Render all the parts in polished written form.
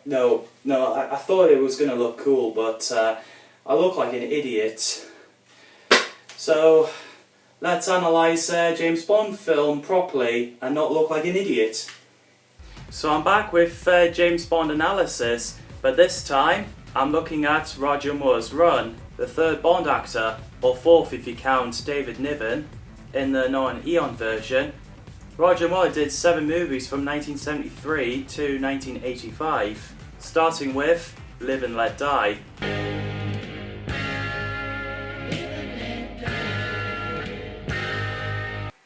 No, I thought it was going to look cool, but I look like an idiot. So, let's analyse a James Bond film properly and not look like an idiot. So I'm back with James Bond analysis, but this time I'm looking at Roger Moore's run, the third Bond actor, or fourth if you count David Niven, in the non-Eon version. Roger Moore did 7 movies from 1973 to 1985, starting with Live and Let Die.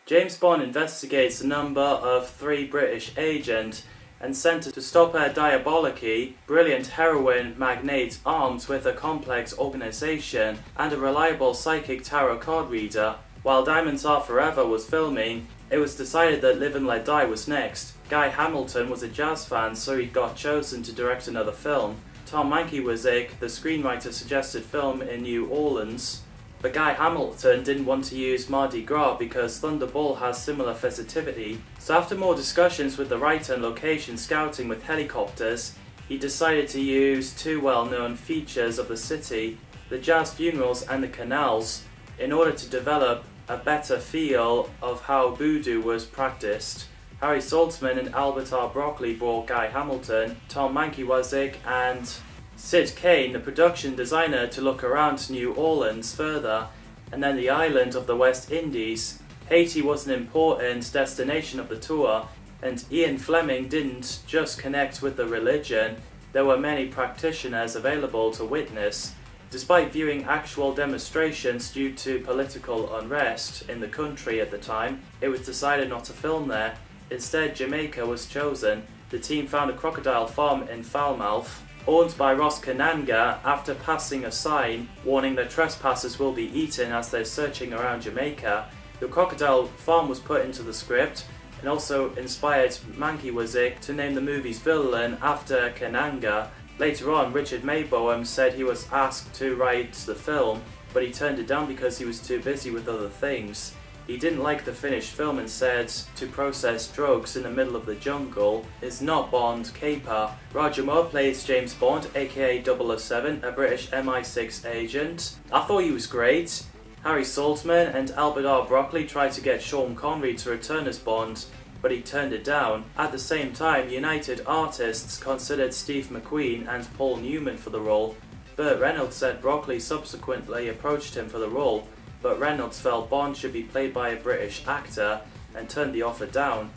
James Bond investigates a number of 3 British agents and sent to stop a diabolically brilliant heroin magnate armed with a complex organisation and a reliable psychic tarot card reader. While Diamonds Are Forever was filming, it was decided that Live and Let Die was next. Guy Hamilton was a jazz fan, so he got chosen to direct another film. Tom Mankiewicz, the screenwriter, suggested film in New Orleans, but Guy Hamilton didn't want to use Mardi Gras because Thunderball has similar festivity. So after more discussions with the writer and location scouting with helicopters, he decided to use 2 well-known features of the city, the jazz funerals and the canals, in order to develop a better feel of how voodoo was practiced. Harry Saltzman and Albert R. Broccoli brought Guy Hamilton, Tom Mankiewicz and Sid Kane, the production designer, to look around New Orleans further, and then the island of the West Indies. Haiti was an important destination of the tour, and Ian Fleming didn't just connect with the religion, there were many practitioners available to witness. Despite viewing actual demonstrations due to political unrest in the country at the time, it was decided not to film there. Instead, Jamaica was chosen. The team found a crocodile farm in Falmouth, owned by Ross Kananga, after passing a sign warning that trespassers will be eaten as they're searching around Jamaica. The crocodile farm was put into the script and also inspired Mankiewicz to name the movie's villain after Kananga. Later on, Richard Maybohm said he was asked to write the film, but he turned it down because he was too busy with other things. He didn't like the finished film and said to process drugs in the middle of the jungle is not Bond caper. Roger Moore plays James Bond, aka 007, a British MI6 agent. I thought he was great. Harry Saltzman and Albert R. Broccoli tried to get Sean Connery to return as Bond, but he turned it down. At the same time, United Artists considered Steve McQueen and Paul Newman for the role. Burt Reynolds said Broccoli subsequently approached him for the role, but Reynolds felt Bond should be played by a British actor and turned the offer down.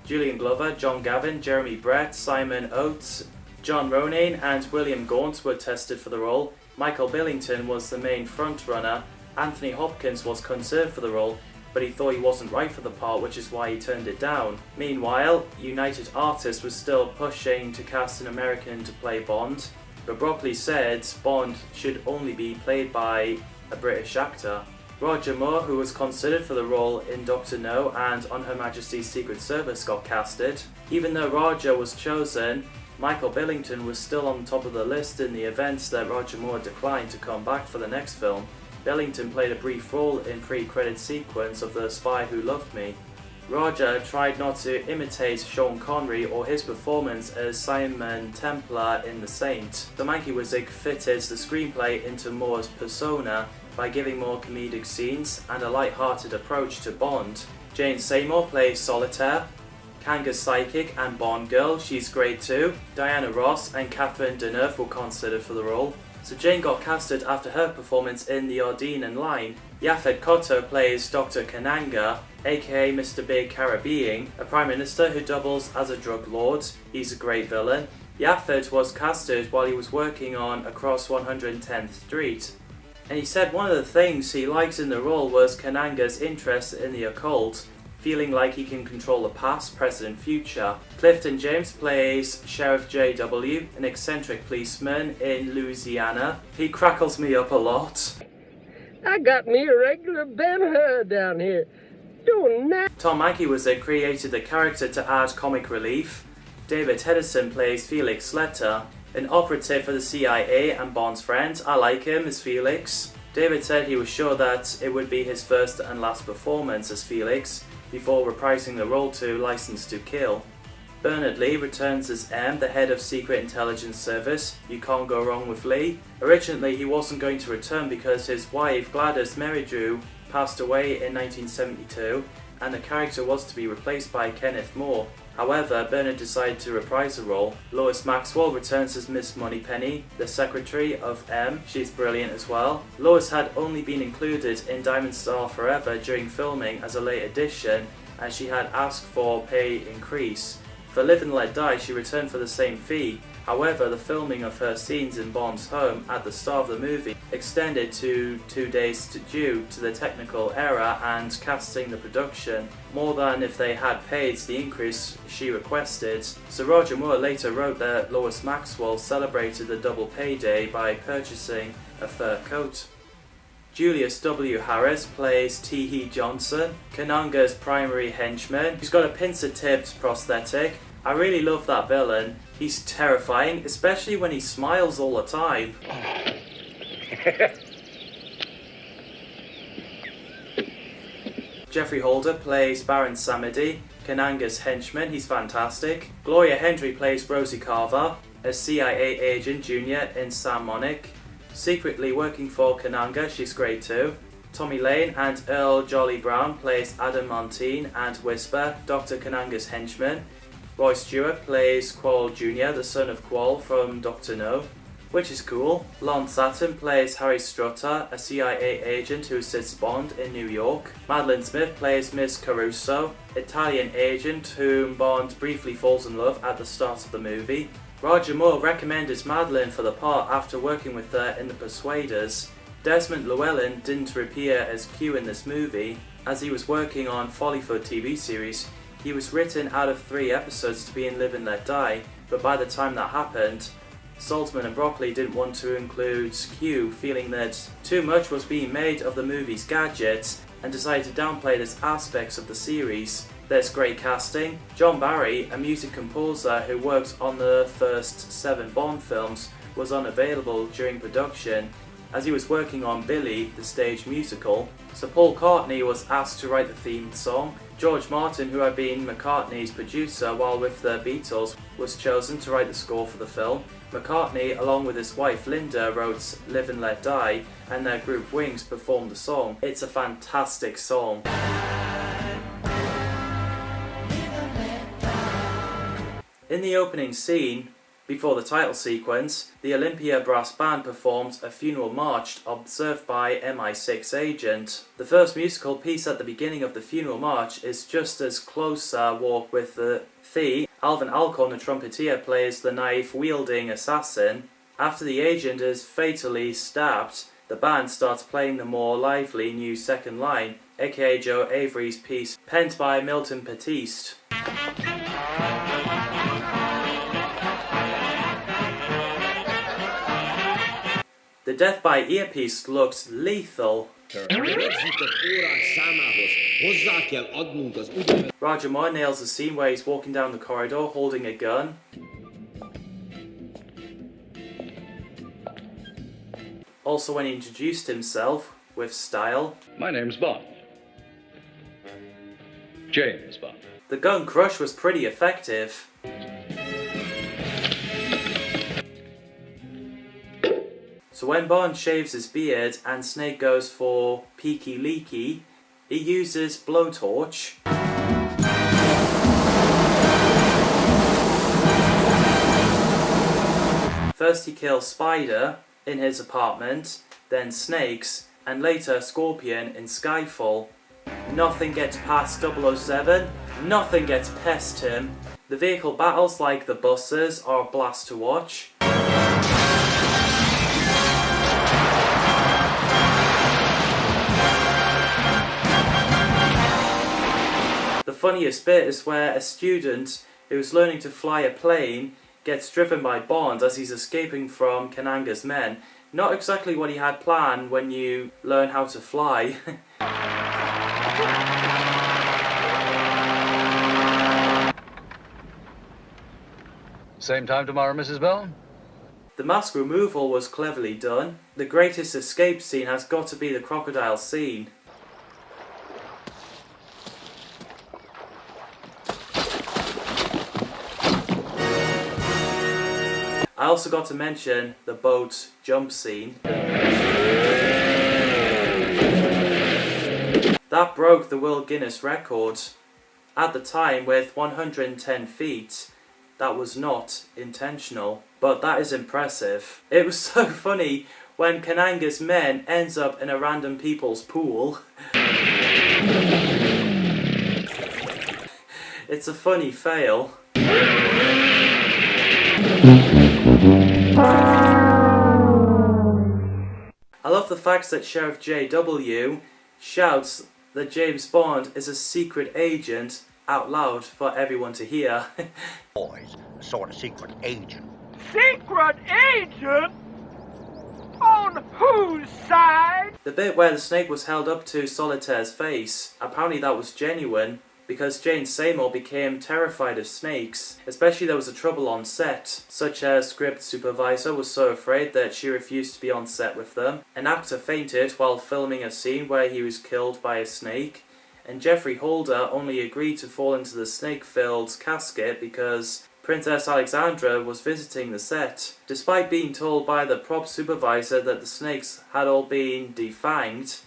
Julian Glover, John Gavin, Jeremy Brett, Simon Oates, John Ronan and William Gaunt were tested for the role. Michael Billington was the main frontrunner. Anthony Hopkins was considered for the role, but he thought he wasn't right for the part, which is why he turned it down. Meanwhile, United Artists was still pushing to cast an American to play Bond, but Broccoli said Bond should only be played by a British actor. Roger Moore, who was considered for the role in Dr. No and On Her Majesty's Secret Service, got casted. Even though Roger was chosen, Michael Billington was still on top of the list in the event that Roger Moore declined to come back for the next film. Billington played a brief role in pre-credit sequence of The Spy Who Loved Me. Roger tried not to imitate Sean Connery or his performance as Simon Templar in The Saint. The Mankiewicz fitted the screenplay into Moore's persona by giving more comedic scenes and a light-hearted approach to Bond. Jane Seymour plays Solitaire, Kanga's psychic and Bond girl, she's great too. Diana Ross and Catherine Deneuve were considered for the role. So Jane got casted after her performance in The Ardeen and Line. Yaphet Kotto plays Dr. Kananga, aka Mr. Big Caribbean, a prime minister who doubles as a drug lord. He's a great villain. Yaphet was casted while he was working on Across 110th Street. And he said one of the things he liked in the role was Kananga's interest in the occult, feeling like he can control the past, present and future. Clifton James plays Sheriff J.W., an eccentric policeman in Louisiana. He crackles me up a lot. I got me a regular Ben-Hur down here, doing that. Tom Mankiewicz created the character to add comic relief. David Hedison plays Felix Leiter, an operative for the CIA and Bond's friend. I like him as Felix. David said he was sure that it would be his first and last performance as Felix, before reprising the role to License to Kill. Bernard Lee returns as M, the head of Secret Intelligence Service. You can't go wrong with Lee. Originally, he wasn't going to return because his wife, Gladys Merridew, passed away in 1972, and the character was to be replaced by Kenneth Moore. However, Bernard decided to reprise the role. Lois Maxwell returns as Miss Moneypenny, the secretary of M. She's brilliant as well. Lois had only been included in Diamond Star Forever during filming as a late addition, and she had asked for pay increase. For Live and Let Die, she returned for the same fee. However, the filming of her scenes in Bond's home at the start of the movie extended to 2 days due to the technical error and casting the production, more than if they had paid the increase she requested. So Roger Moore later wrote that Lois Maxwell celebrated the double payday by purchasing a fur coat. Julius W. Harris plays T.H. Johnson, Kananga's primary henchman, who's got a pincer-tipped prosthetic. I really love that villain. He's terrifying, especially when he smiles all the time. Jeffrey Holder plays Baron Samedi, Kananga's henchman. He's fantastic. Gloria Hendry plays Rosie Carver, a CIA agent junior in San Monique. Secretly working for Kananga, she's great too. Tommy Lane and Earl Jolly Brown plays Adam Montine and Whisper, Dr. Kananga's henchman. Roy Stewart plays Qual Jr., the son of Qual from Dr. No, which is cool. Lon Satin plays Harry Strutter, a CIA agent who assists Bond in New York. Madeline Smith plays Miss Caruso, Italian agent whom Bond briefly falls in love at the start of the movie. Roger Moore recommended Madeline for the part after working with her in The Persuaders. Desmond Llewellyn didn't appear as Q in this movie, as he was working on Follyfoot TV series. He was written out of 3 episodes to be in Live and Let Die, but by the time that happened, Saltzman and Broccoli didn't want to include Q, feeling that too much was being made of the movie's gadgets, and decided to downplay this aspects of the series. There's great casting. John Barry, a music composer who worked on the first 7 Bond films, was unavailable during production, as he was working on Billy, the stage musical. So Paul McCartney was asked to write the theme song. George Martin, who had been McCartney's producer while with the Beatles, was chosen to write the score for the film. McCartney, along with his wife Linda, wrote Live and Let Die, and their group Wings performed the song. It's a fantastic song. In the opening scene, before the title sequence, the Olympia Brass Band performed a funeral march observed by MI6 agent. The first musical piece at the beginning of the funeral march is just as close a walk with the theme. Alvin Alcorn, the trumpeter, plays the knife-wielding assassin. After the agent is fatally stabbed, the band starts playing the more lively new second line, aka Joe Avery's piece, penned by Milton Batiste. The death by earpiece looks lethal. Roger Moore nails the scene where he's walking down the corridor holding a gun. Also when he introduced himself with style. My name's Bond. James Bond. The gun crush was pretty effective. So when Bond shaves his beard and Snake goes for peeky leaky, he uses blowtorch. First he kills Spider in his apartment, then Snakes, and later Scorpion in Skyfall. Nothing gets past 007, nothing gets past him. The vehicle battles like the buses are a blast to watch. The funniest bit is where a student who's learning to fly a plane gets driven by Bond as he's escaping from Kananga's men. Not exactly what he had planned when you learn how to fly. Same time tomorrow, Mrs. Bell? The mask removal was cleverly done. The greatest escape scene has got to be the crocodile scene. I also got to mention the boat jump scene. That broke the World Guinness record at the time with 110 feet. That was not intentional, but that is impressive. It was so funny when Kananga's men ends up in a random people's pool. It's a funny fail. I love the fact that Sheriff J.W. shouts that James Bond is a secret agent out loud for everyone to hear. Boys, a sort of secret agent. Secret agent? On whose side? The bit where the snake was held up to Solitaire's face, apparently that was genuine, because Jane Seymour became terrified of snakes, especially there was a trouble on set, such as script supervisor was so afraid that she refused to be on set with them, an actor fainted while filming a scene where he was killed by a snake, and Geoffrey Holder only agreed to fall into the snake-filled casket because Princess Alexandra was visiting the set. Despite being told by the prop supervisor that the snakes had all been defanged,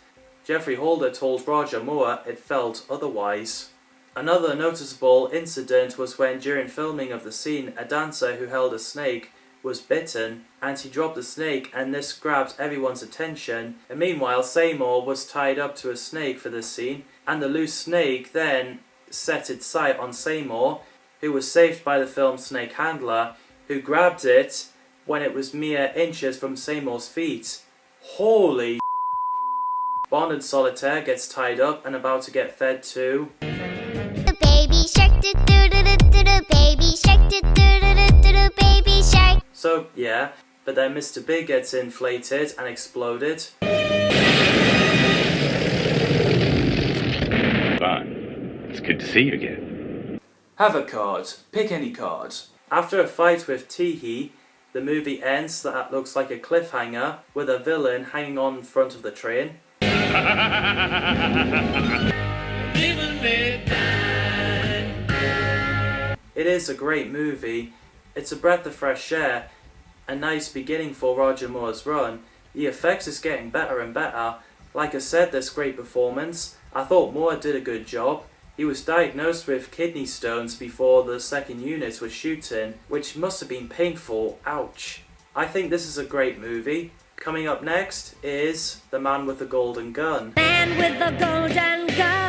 Geoffrey Holder told Roger Moore it felt otherwise. Another noticeable incident was when during filming of the scene, a dancer who held a snake was bitten and he dropped the snake and this grabbed everyone's attention, and meanwhile Seymour was tied up to a snake for this scene and the loose snake then set its sight on Seymour, who was saved by the film's snake handler, who grabbed it when it was mere inches from Seymour's feet. Holy Bond and Solitaire gets tied up and about to get fed to Baby shark, do do do do do do. Baby shark, do do do do do do. Baby shark. So yeah, but then Mr. Big gets inflated and exploded. Fine. It's good to see you again. Have a card. Pick any card. After a fight with Teehee, the movie ends that looks like a cliffhanger with a villain hanging on front of the train. It is a great movie. It's a breath of fresh air, a nice beginning for Roger Moore's run. The effects is getting better and better. Like I said, this great performance. I thought Moore did a good job. He was diagnosed with kidney stones before the second unit was shooting, which must have been painful. Ouch. I think this is a great movie. Coming up next is The Man with the Golden Gun. Man with the golden gun.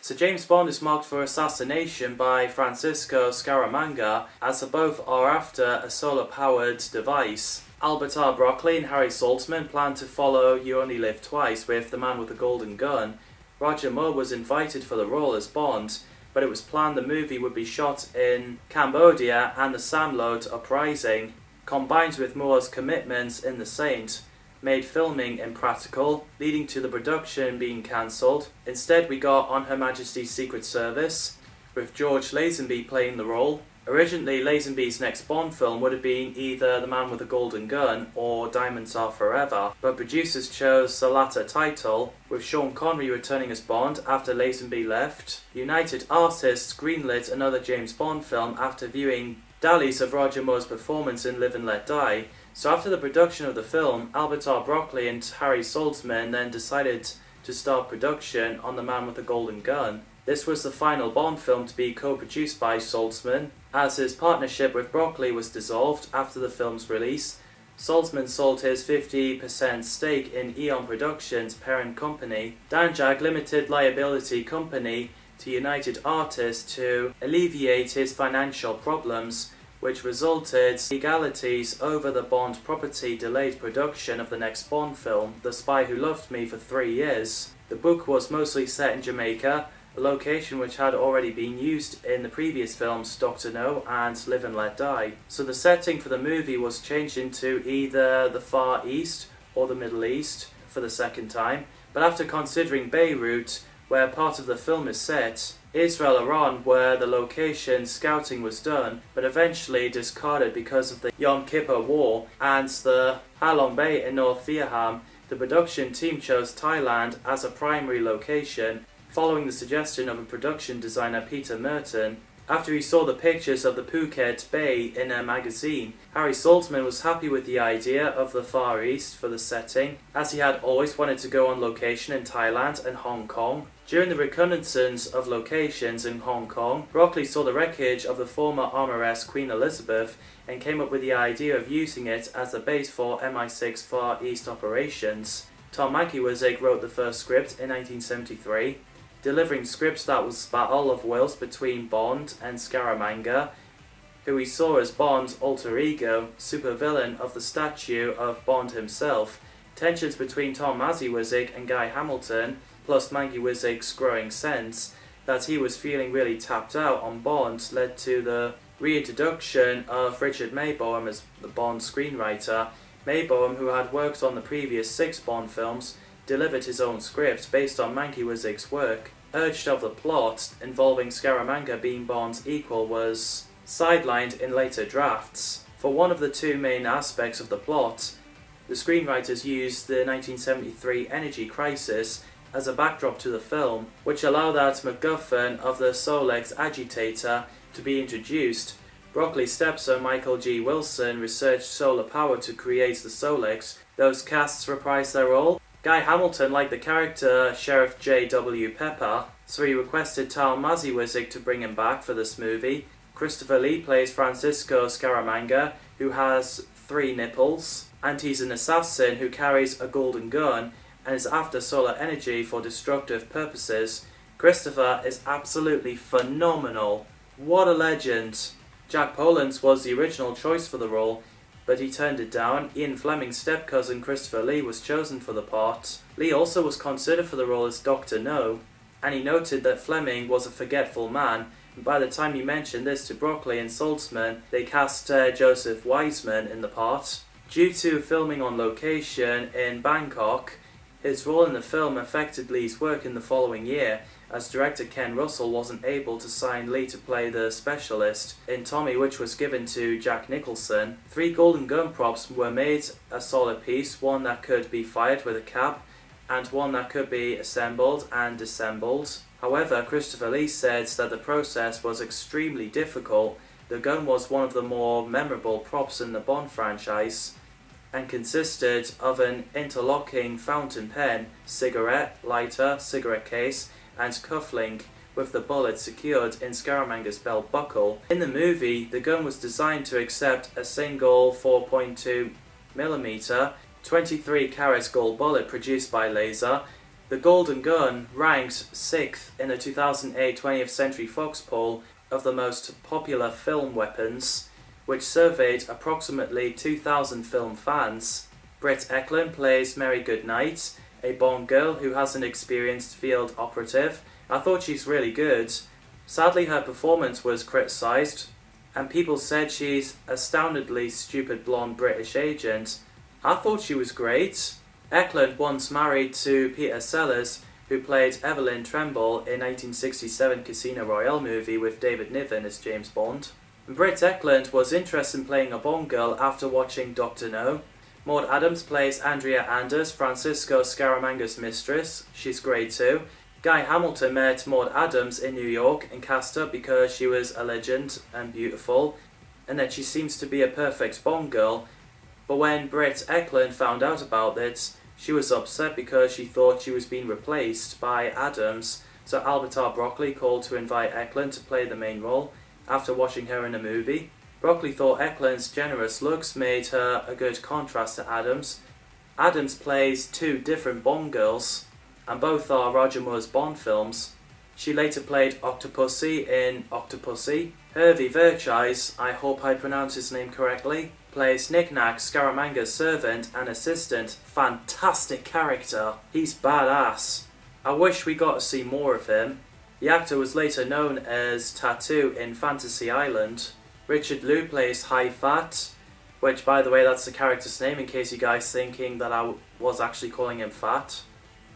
So James Bond is marked for assassination by Francisco Scaramanga, as the both are after a solar-powered device. Albert R. Broccoli and Harry Saltzman plan to follow You Only Live Twice with The Man with the Golden Gun. Roger Moore was invited for the role as Bond, but it was planned the movie would be shot in Cambodia and the Samlot uprising, combined with Moore's commitments in The Saint, made filming impractical, leading to the production being cancelled. Instead we got On Her Majesty's Secret Service, with George Lazenby playing the role. Originally Lazenby's next Bond film would have been either The Man with the Golden Gun or Diamonds Are Forever, but producers chose the latter title, with Sean Connery returning as Bond after Lazenby left. United Artists greenlit another James Bond film after viewing dailies of Roger Moore's performance in Live and Let Die. So after the production of the film, Albert R. Broccoli and Harry Saltzman then decided to start production on The Man with the Golden Gun. This was the final Bond film to be co-produced by Saltzman, as his partnership with Broccoli was dissolved after the film's release. Saltzman sold his 50% stake in Eon Productions' parent company, Danjaq Limited Liability Company, to United Artists to alleviate his financial problems, which resulted in legalities over the Bond property delayed production of the next Bond film, The Spy Who Loved Me, for 3 years. The book was mostly set in Jamaica, a location which had already been used in the previous films Dr. No and Live and Let Die. So the setting for the movie was changed into either the Far East or the Middle East for the second time, but after considering Beirut, where part of the film is set, Israel, Iran, where the location scouting was done, but eventually discarded because of the Yom Kippur War, and the Halong Bay in North Vietnam, the production team chose Thailand as a primary location, following the suggestion of a production designer Peter Merton. After he saw the pictures of the Phuket Bay in a magazine, Harry Saltzman was happy with the idea of the Far East for the setting, as he had always wanted to go on location in Thailand and Hong Kong. During the reconnaissance of locations in Hong Kong, Broccoli saw the wreckage of the former armoress Queen Elizabeth and came up with the idea of using it as the base for MI6 Far East operations. Tom Mankiewicz wrote the first script in 1973, delivering scripts that was battle of wills between Bond and Scaramanga, who he saw as Bond's alter ego, supervillain of the statue of Bond himself. Tensions between Tom Mankiewicz and Guy Hamilton, plus Mankiewicz's growing sense that he was feeling really tapped out on Bond, led to the reintroduction of Richard Maybaum as the Bond screenwriter. Maybaum, who had worked on the previous 6 Bond films, delivered his own script based on Mankiewicz's work. Urged of the plot involving Scaramanga being Bond's equal was sidelined in later drafts. For one of the 2 main aspects of the plot, the screenwriters used the 1973 energy crisis as a backdrop to the film, which allowed that MacGuffin of the Solex agitator to be introduced. Broccoli's stepson Michael G. Wilson researched solar power to create the Solex. Those casts reprised their role. Guy Hamilton liked the character Sheriff J.W. Pepper, so he requested Tom Mankiewicz to bring him back for this movie. Christopher Lee plays Francisco Scaramanga, who has 3 nipples, and he's an assassin who carries a golden gun and is after solar energy for destructive purposes. Christopher is absolutely phenomenal. What a legend. Jack Palance was the original choice for the role, but he turned it down. Ian Fleming's step-cousin Christopher Lee was chosen for the part. Lee also was considered for the role as Dr. No, and he noted that Fleming was a forgetful man, and by the time he mentioned this to Broccoli and Saltzman, they cast Joseph Wiseman in the part. Due to filming on location in Bangkok, his role in the film affected Lee's work in the following year, as director Ken Russell wasn't able to sign Lee to play the specialist in Tommy, which was given to Jack Nicholson. 3 golden gun props were made, a solid piece, one that could be fired with a cap, and one that could be assembled and disassembled. However, Christopher Lee said that the process was extremely difficult. The gun was one of the more memorable props in the Bond franchise, and consisted of an interlocking fountain pen, cigarette lighter, cigarette case, and cufflink, with the bullet secured in Scaramanga's belt buckle. In the movie, the gun was designed to accept a single 4.2mm 23 karat gold bullet produced by laser. The golden gun ranked 6th in the 2008 20th Century Fox poll of the most popular film weapons, which surveyed approximately 2,000 film fans. Britt Ekland plays Mary Goodnight, a Bond girl who has an experienced field operative. I thought she's really good. Sadly, her performance was criticised, and people said she's astoundingly stupid blonde British agent. I thought she was great. Ekland once married to Peter Sellers, who played Evelyn Tremble in 1967 Casino Royale movie with David Niven as James Bond. Britt Ekland was interested in playing a Bond girl after watching Dr. No. Maud Adams plays Andrea Anders, Francisco Scaramanga's mistress. She's great too. Guy Hamilton met Maud Adams in New York and cast her because she was a legend and beautiful, and that she seems to be a perfect Bond girl. But when Britt Ekland found out about it, she was upset because she thought she was being replaced by Adams, so Albert R. Broccoli called to invite Ekland to play the main role after watching her in a movie. Broccoli thought Ekland's generous looks made her a good contrast to Adams. Adams plays 2 different Bond girls, and both are Roger Moore's Bond films. She later played Octopussy in Octopussy. Hervey Verchais, I hope I pronounce his name correctly, plays Knick-Knack, Scaramanga's servant and assistant. Fantastic character. He's badass. I wish we got to see more of him. The actor was later known as Tattoo in Fantasy Island. Richard Liu plays High Fat, which, by the way, that's the character's name in case you guys thinking that I was actually calling him fat.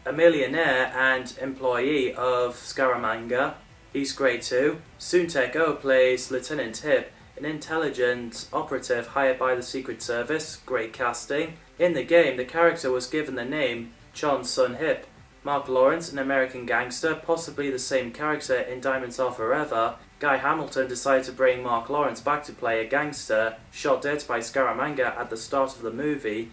A millionaire and employee of Scaramanga. He's great too. Soontek Oh plays Lieutenant Hip, an intelligence operative hired by the Secret Service. Great casting. In the game, the character was given the name Chon Sun Hip, Mark Lawrence, an American gangster, possibly the same character in Diamonds Are Forever. Guy Hamilton decided to bring Mark Lawrence back to play a gangster, shot dead by Scaramanga at the start of the movie.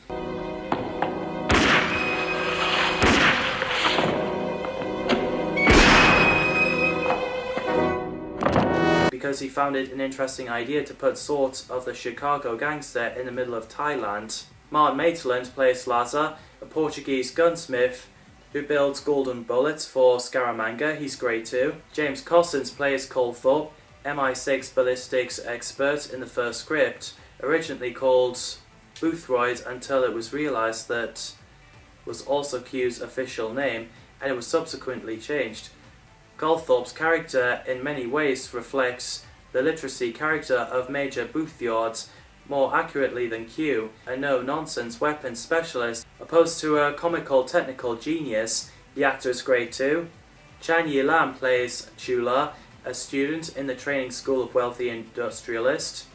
Because he found it an interesting idea to put sort of the Chicago gangster in the middle of Thailand. Martin Maitland plays Lazar, a Portuguese gunsmith who builds golden bullets for Scaramanga. He's great too. James Cossins plays Colthorpe, MI6 ballistics expert in the first script, originally called Boothroyd until it was realised that was also Q's official name, and it was subsequently changed. Colthorpe's character in many ways reflects the literacy character of Major Boothroyd more accurately than Q, a no-nonsense weapons specialist, opposed to a comical technical genius. The actor is great too. Chan Yi Lam plays Chula, a student in the training school of wealthy industrialist.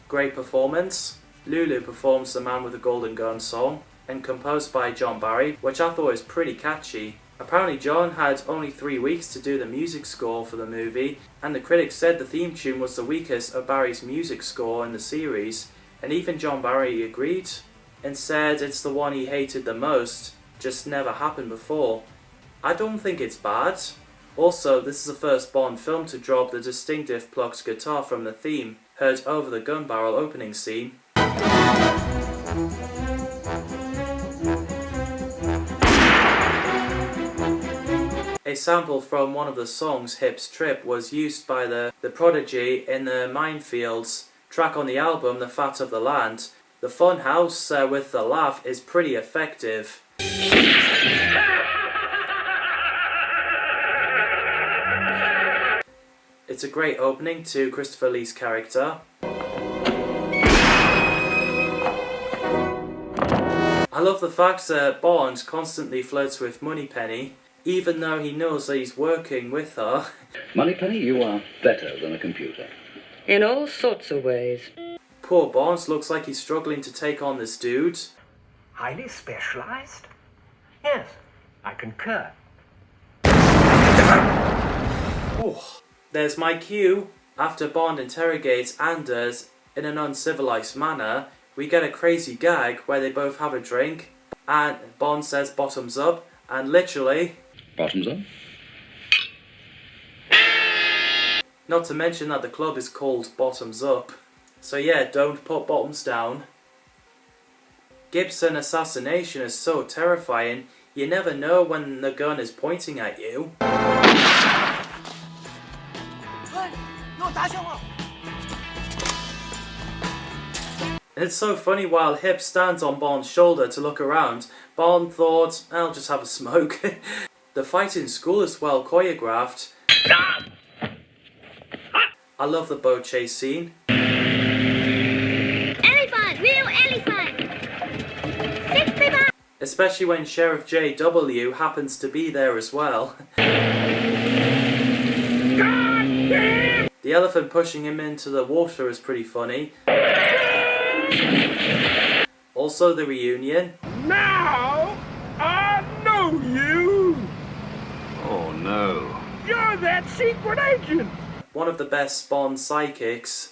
Great performance. Lulu performs the Man with the Golden Gun song, and composed by John Barry, which I thought was pretty catchy. Apparently John had only 3 weeks to do the music score for the movie, and the critics said the theme tune was the weakest of Barry's music score in the series, and even John Barry agreed, and said it's the one he hated the most, just never happened before. I don't think it's bad. Also, this is the first Bond film to drop the distinctive plucked guitar from the theme, heard over the gun barrel opening scene. A sample from one of the songs, Hip's Trip, was used by the Prodigy in the Minefields track on the album The Fat of the Land. The fun house with the laugh is pretty effective. It's a great opening to Christopher Lee's character. I love the fact that Bond constantly flirts with Moneypenny, even though he knows that he's working with her. Moneypenny, you are better than a computer. In all sorts of ways. Poor Bond looks like he's struggling to take on this dude. Highly specialized? Yes, I concur. Oh, there's my cue. After Bond interrogates Anders in an uncivilized manner, we get a crazy gag where they both have a drink, and Bond says bottoms up, and literally... Bottoms up? Not to mention that the club is called Bottoms Up. So yeah, don't put bottoms down. Gibson assassination is so terrifying, you never know when the gun is pointing at you. And it's so funny, while Hip stands on Bond's shoulder to look around, Bond thought, I'll just have a smoke. The fight in school is well choreographed. I love the boat chase scene. Elephant, real elephant. 6 people. Especially when Sheriff J.W. happens to be there as well. The elephant pushing him into the water is pretty funny. Also the reunion. Now I know you. Oh no. You're that secret agent. One of the best Bond sidekicks.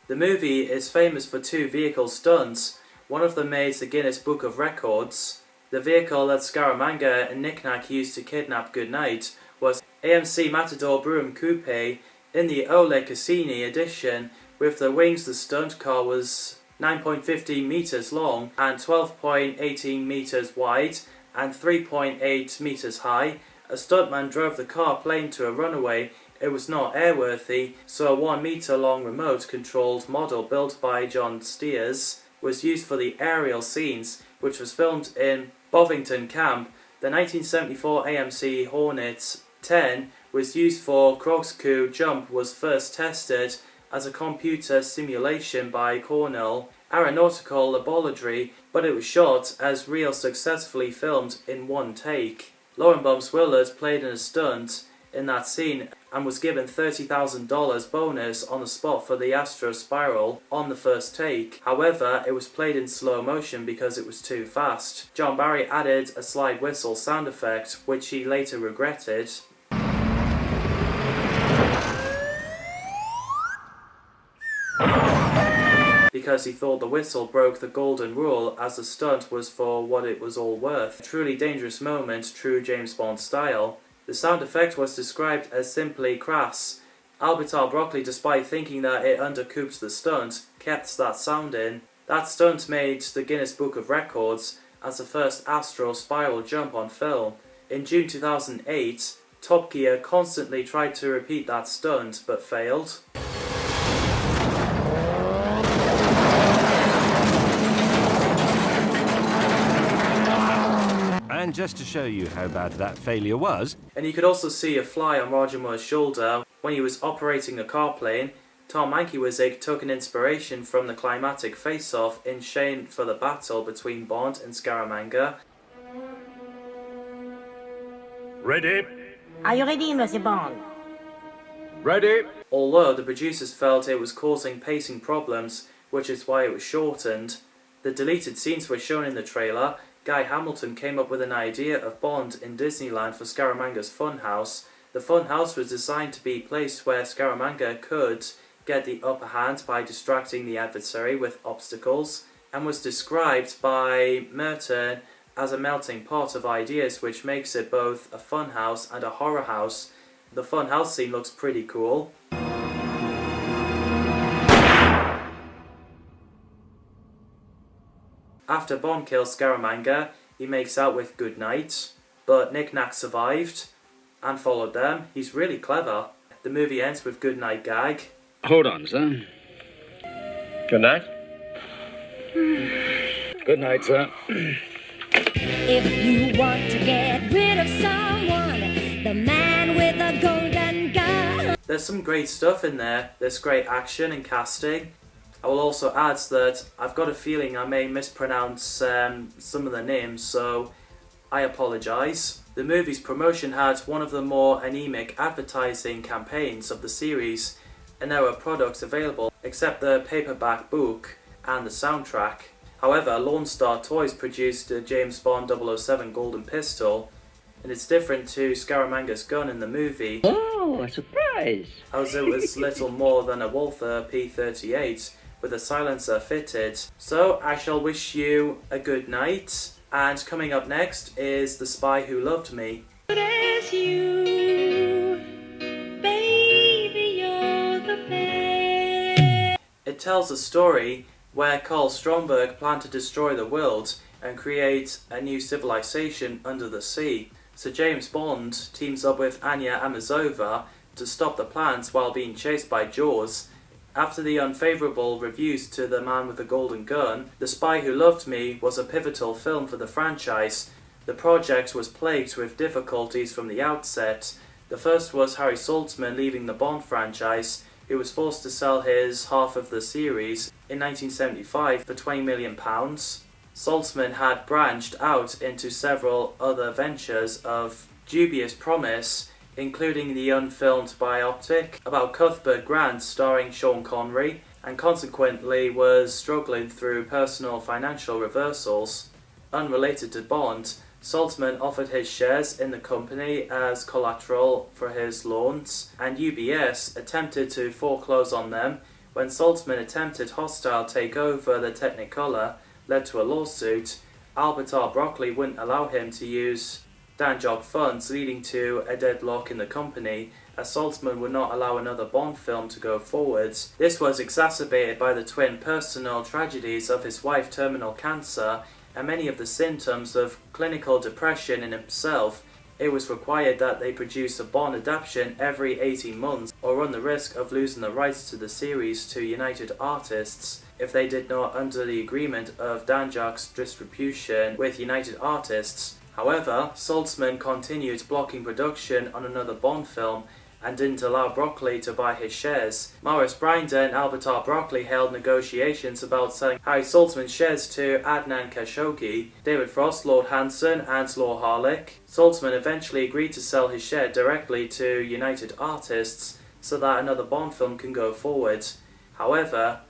The movie is famous for 2 vehicle stunts. One of them made the Guinness Book of Records. The vehicle that Scaramanga and Knick-Knack used to kidnap Goodnight was AMC Matador Brougham Coupe. In the Ole Cassini edition, with the wings, the stunt car was 9.15 meters long and 12.18 meters wide and 3.8 meters high. A stuntman drove the car plane to a runaway. It was not airworthy, so a 1 meter long remote controlled model built by John Steers was used for the aerial scenes, which was filmed in Bovington Camp. The 1974 AMC Hornet 10 was used for corkscrew jump, was first tested as a computer simulation by Cornell Aeronautical Laboratory, but it was shot as real, successfully filmed in 1 take. Lauren Bums Willard played in a stunt in that scene and was given $30,000 bonus on the spot for the Astro Spiral on the first take. However, it was played in slow motion because it was too fast. John Barry added a slide whistle sound effect, which he later regretted. Because he thought the whistle broke the golden rule, as the stunt was for what it was all worth. A truly dangerous moment, true James Bond style. The sound effect was described as simply crass. Albert R. Broccoli, despite thinking that it undercooked the stunt, kept that sound in. That stunt made the Guinness Book of Records as the first astral spiral jump on film. In June 2008, Top Gear constantly tried to repeat that stunt, but failed. And just to show you how bad that failure was... And you could also see a fly on Roger Moore's shoulder when he was operating a car plane. Tom Mankiewicz took an inspiration from the climatic face-off in Shane for the battle between Bond and Scaramanga. Ready? Are you ready, Monsieur Bond? Ready? Although the producers felt it was causing pacing problems, which is why it was shortened. The deleted scenes were shown in the trailer. Guy Hamilton came up with an idea of Bond in Disneyland for Scaramanga's funhouse. The funhouse was designed to be placed where Scaramanga could get the upper hand by distracting the adversary with obstacles, and was described by Merton as a melting pot of ideas, which makes it both a funhouse and a horror house. The funhouse scene looks pretty cool. After Bond kills Scaramanga, he makes out with Goodnight, but Nick Nack survived and followed them. He's really clever. The movie ends with Goodnight gag. Hold on, sir. Good night. Good night, sir. If you want to get rid of someone, the man with a golden gun. There's some great stuff in there. There's great action and casting. I will also add that I've got a feeling I may mispronounce some of the names, so I apologise. The movie's promotion had one of the more anemic advertising campaigns of the series, and there were products available except the paperback book and the soundtrack. However, Lone Star Toys produced a James Bond 007 Golden Pistol, and it's different to Scaramanga's gun in the movie. Oh, a surprise! As it was little more than a Walther P38 with a silencer fitted. So I shall wish you a good night, and coming up next is The Spy Who Loved Me. As you, baby, you're the best. It tells a story where Carl Stromberg planned to destroy the world and create a new civilization under the sea. So James Bond teams up with Anya Amazova to stop the plans while being chased by Jaws. After the unfavourable reviews to The Man with the Golden Gun, The Spy Who Loved Me was a pivotal film for the franchise. The project was plagued with difficulties from the outset. The first was Harry Saltzman leaving the Bond franchise, who was forced to sell his half of the series in 1975 for £20 million. Saltzman had branched out into several other ventures of dubious promise, including the unfilmed biopic about Cuthbert Grant starring Sean Connery, and consequently was struggling through personal financial reversals. Unrelated to Bond, Saltzman offered his shares in the company as collateral for his loans, and UBS attempted to foreclose on them. When Saltzman attempted hostile takeover, the Technicolor led to a lawsuit. Albert R. Broccoli wouldn't allow him to use Danjog funds, leading to a deadlock in the company, as Saltzman would not allow another Bond film to go forwards. This was exacerbated by the twin personal tragedies of his wife, terminal cancer, and many of the symptoms of clinical depression in himself. It was required that they produce a Bond adaptation every 18 months or run the risk of losing the rights to the series to United Artists if they did not under the agreement of Danjog's distribution with United Artists. However, Saltzman continued blocking production on another Bond film, and didn't allow Broccoli to buy his shares. Morris Binder and Albert R. Broccoli held negotiations about selling Harry Saltzman's shares to Adnan Khashoggi, David Frost, Lord Hanson, and Lord Harlech. Saltzman eventually agreed to sell his share directly to United Artists so that another Bond film can go forward. However,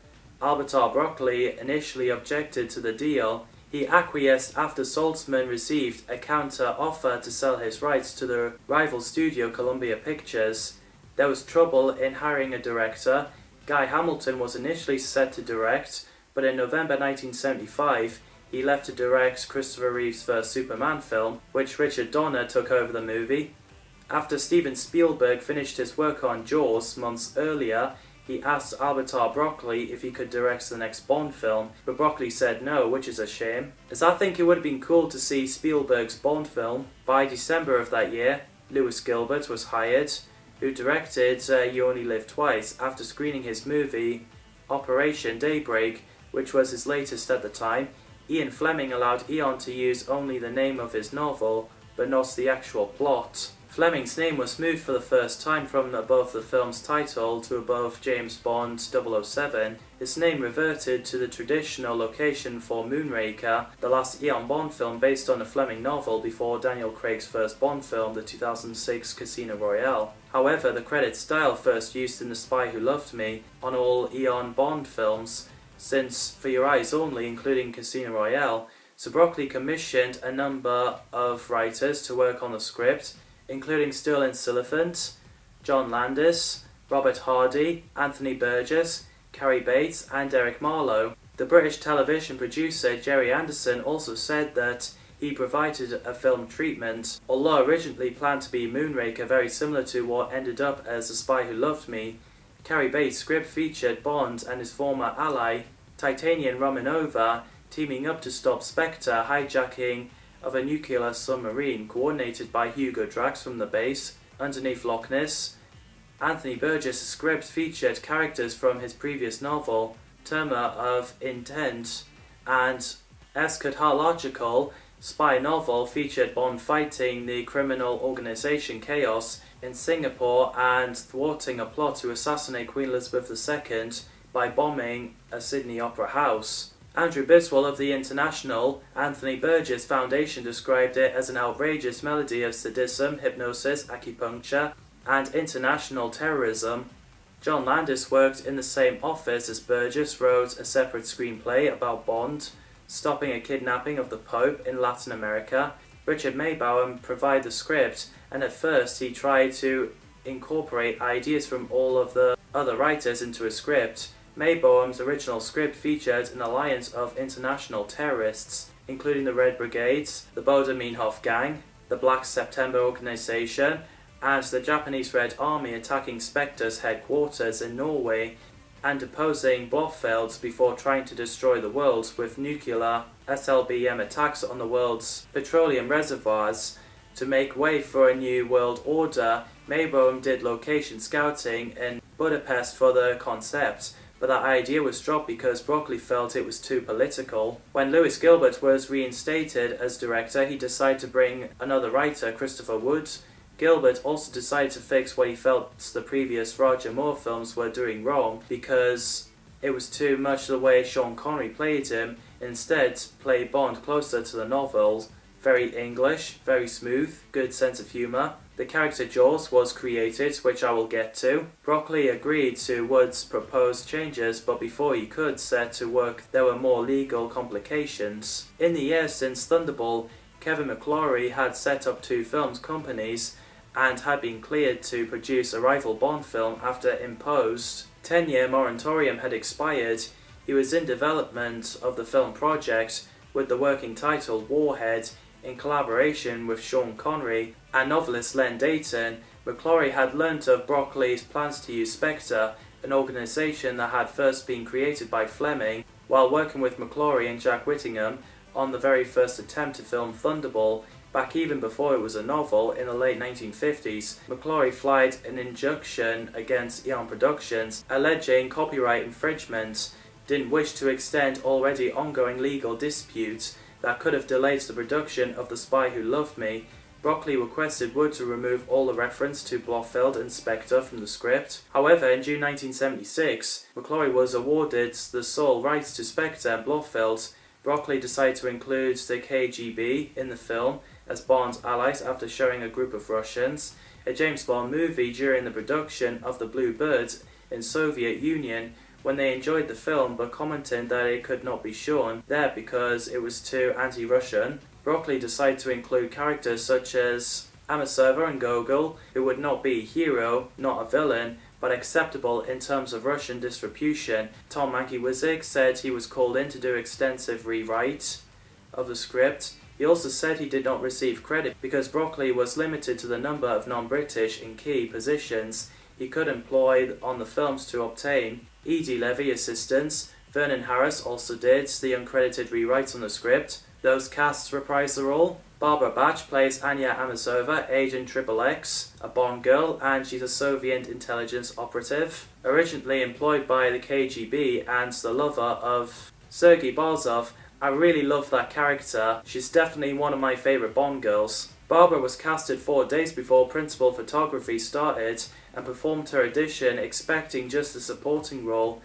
Albert R. Broccoli initially objected to the deal. He acquiesced after Saltzman received a counter-offer to sell his rights to the rival studio Columbia Pictures. There was trouble in hiring a director. Guy Hamilton was initially set to direct, but in November 1975 he left to direct Christopher Reeve's first Superman film, which Richard Donner took over the movie. After Steven Spielberg finished his work on Jaws months earlier, he asked Albert R. Broccoli if he could direct the next Bond film, but Broccoli said no, which is a shame, as I think it would have been cool to see Spielberg's Bond film. By December of that year, Lewis Gilbert was hired, who directed You Only Live Twice, after screening his movie Operation Daybreak, which was his latest at the time. Ian Fleming allowed Eon to use only the name of his novel, but not the actual plot. Fleming's name was moved for the first time from above the film's title to above James Bond 007. His name reverted to the traditional location for Moonraker, the last Eon Bond film based on a Fleming novel before Daniel Craig's first Bond film, the 2006 Casino Royale. However, the credit style first used in The Spy Who Loved Me on all Eon Bond films, since For Your Eyes Only, including Casino Royale. So Broccoli commissioned a number of writers to work on the script, including Sterling Siliphant, John Landis, Robert Hardy, Anthony Burgess, Carrie Bates, and Eric Marlowe. The British television producer Jerry Anderson also said that he provided a film treatment, although originally planned to be Moonraker, very similar to what ended up as The Spy Who Loved Me. Carrie Bates' script featured Bond and his former ally, Titanian Romanova, teaming up to stop Spectre hijacking of a nuclear submarine coordinated by Hugo Drax from the base underneath Loch Ness. Anthony Burgess' script featured characters from his previous novel, Terma of Intent, and eschatological spy novel featured Bond fighting the criminal organization Chaos in Singapore and thwarting a plot to assassinate Queen Elizabeth II by bombing a Sydney Opera House. Andrew Biswell of The International, Anthony Burgess Foundation, described it as an outrageous melody of sadism, hypnosis, acupuncture, and international terrorism. John Landis worked in the same office as Burgess, wrote a separate screenplay about Bond stopping a kidnapping of the Pope in Latin America. Richard Maybaum provided the script, and at first he tried to incorporate ideas from all of the other writers into a script. Maybaum's original script featured an alliance of international terrorists, including the Red Brigades, the Bodo-Meinhof Gang, the Black September Organization, and the Japanese Red Army attacking Spectre's headquarters in Norway and deposing Blofelds before trying to destroy the world with nuclear SLBM attacks on the world's petroleum reservoirs. To make way for a new world order, Maybaum did location scouting in Budapest for the concept, but that idea was dropped because Broccoli felt it was too political. When Lewis Gilbert was reinstated as director, he decided to bring another writer, Christopher Wood. Gilbert also decided to fix what he felt the previous Roger Moore films were doing wrong, because it was too much the way Sean Connery played him. Instead, play Bond closer to the novels. Very English, very smooth, good sense of humour. The character Jaws was created, which I will get to. Broccoli agreed to Wood's proposed changes, but before he could set to work there were more legal complications. In the years since Thunderball, Kevin McClory had set up 2 film companies and had been cleared to produce a rival Bond film after imposed 10-year moratorium had expired. He was in development of the film project with the working title Warhead in collaboration with Sean Connery and novelist Len Dayton. McClory had learnt of Broccoli's plans to use Spectre, an organisation that had first been created by Fleming, while working with McClory and Jack Whittingham on the very first attempt to film Thunderball, back even before it was a novel in the late 1950s. McClory filed an injunction against Eon Productions, alleging copyright infringement, didn't wish to extend already ongoing legal disputes that could have delayed the production of The Spy Who Loved Me. Broccoli requested Wood to remove all the reference to Blofeld and Spectre from the script. However, in June 1976, McClory was awarded the sole rights to Spectre and Blofeld. Broccoli decided to include the KGB in the film as Bond's allies after showing a group of Russians a James Bond movie during the production of The Blue Bird in Soviet Union, when they enjoyed the film but commented that it could not be shown there because it was too anti-Russian. Broccoli decided to include characters such as Amasova and Gogol, who would not be a hero, not a villain, but acceptable in terms of Russian distribution. Tom Mankiewicz said he was called in to do extensive rewrite of the script. He also said he did not receive credit because Broccoli was limited to the number of non-British in key positions he could employ on the films to obtain E.D. Levy assistance. Vernon Harris also did the uncredited rewrites on the script. Those casts reprise the role. Barbara Bach plays Anya Amasova, Agent XXX, a Bond girl, and she's a Soviet intelligence operative, originally employed by the KGB and the lover of Sergei Borzov. I really love that character. She's definitely one of my favourite Bond girls. Barbara was casted 4 days before principal photography started and performed her audition expecting just a supporting role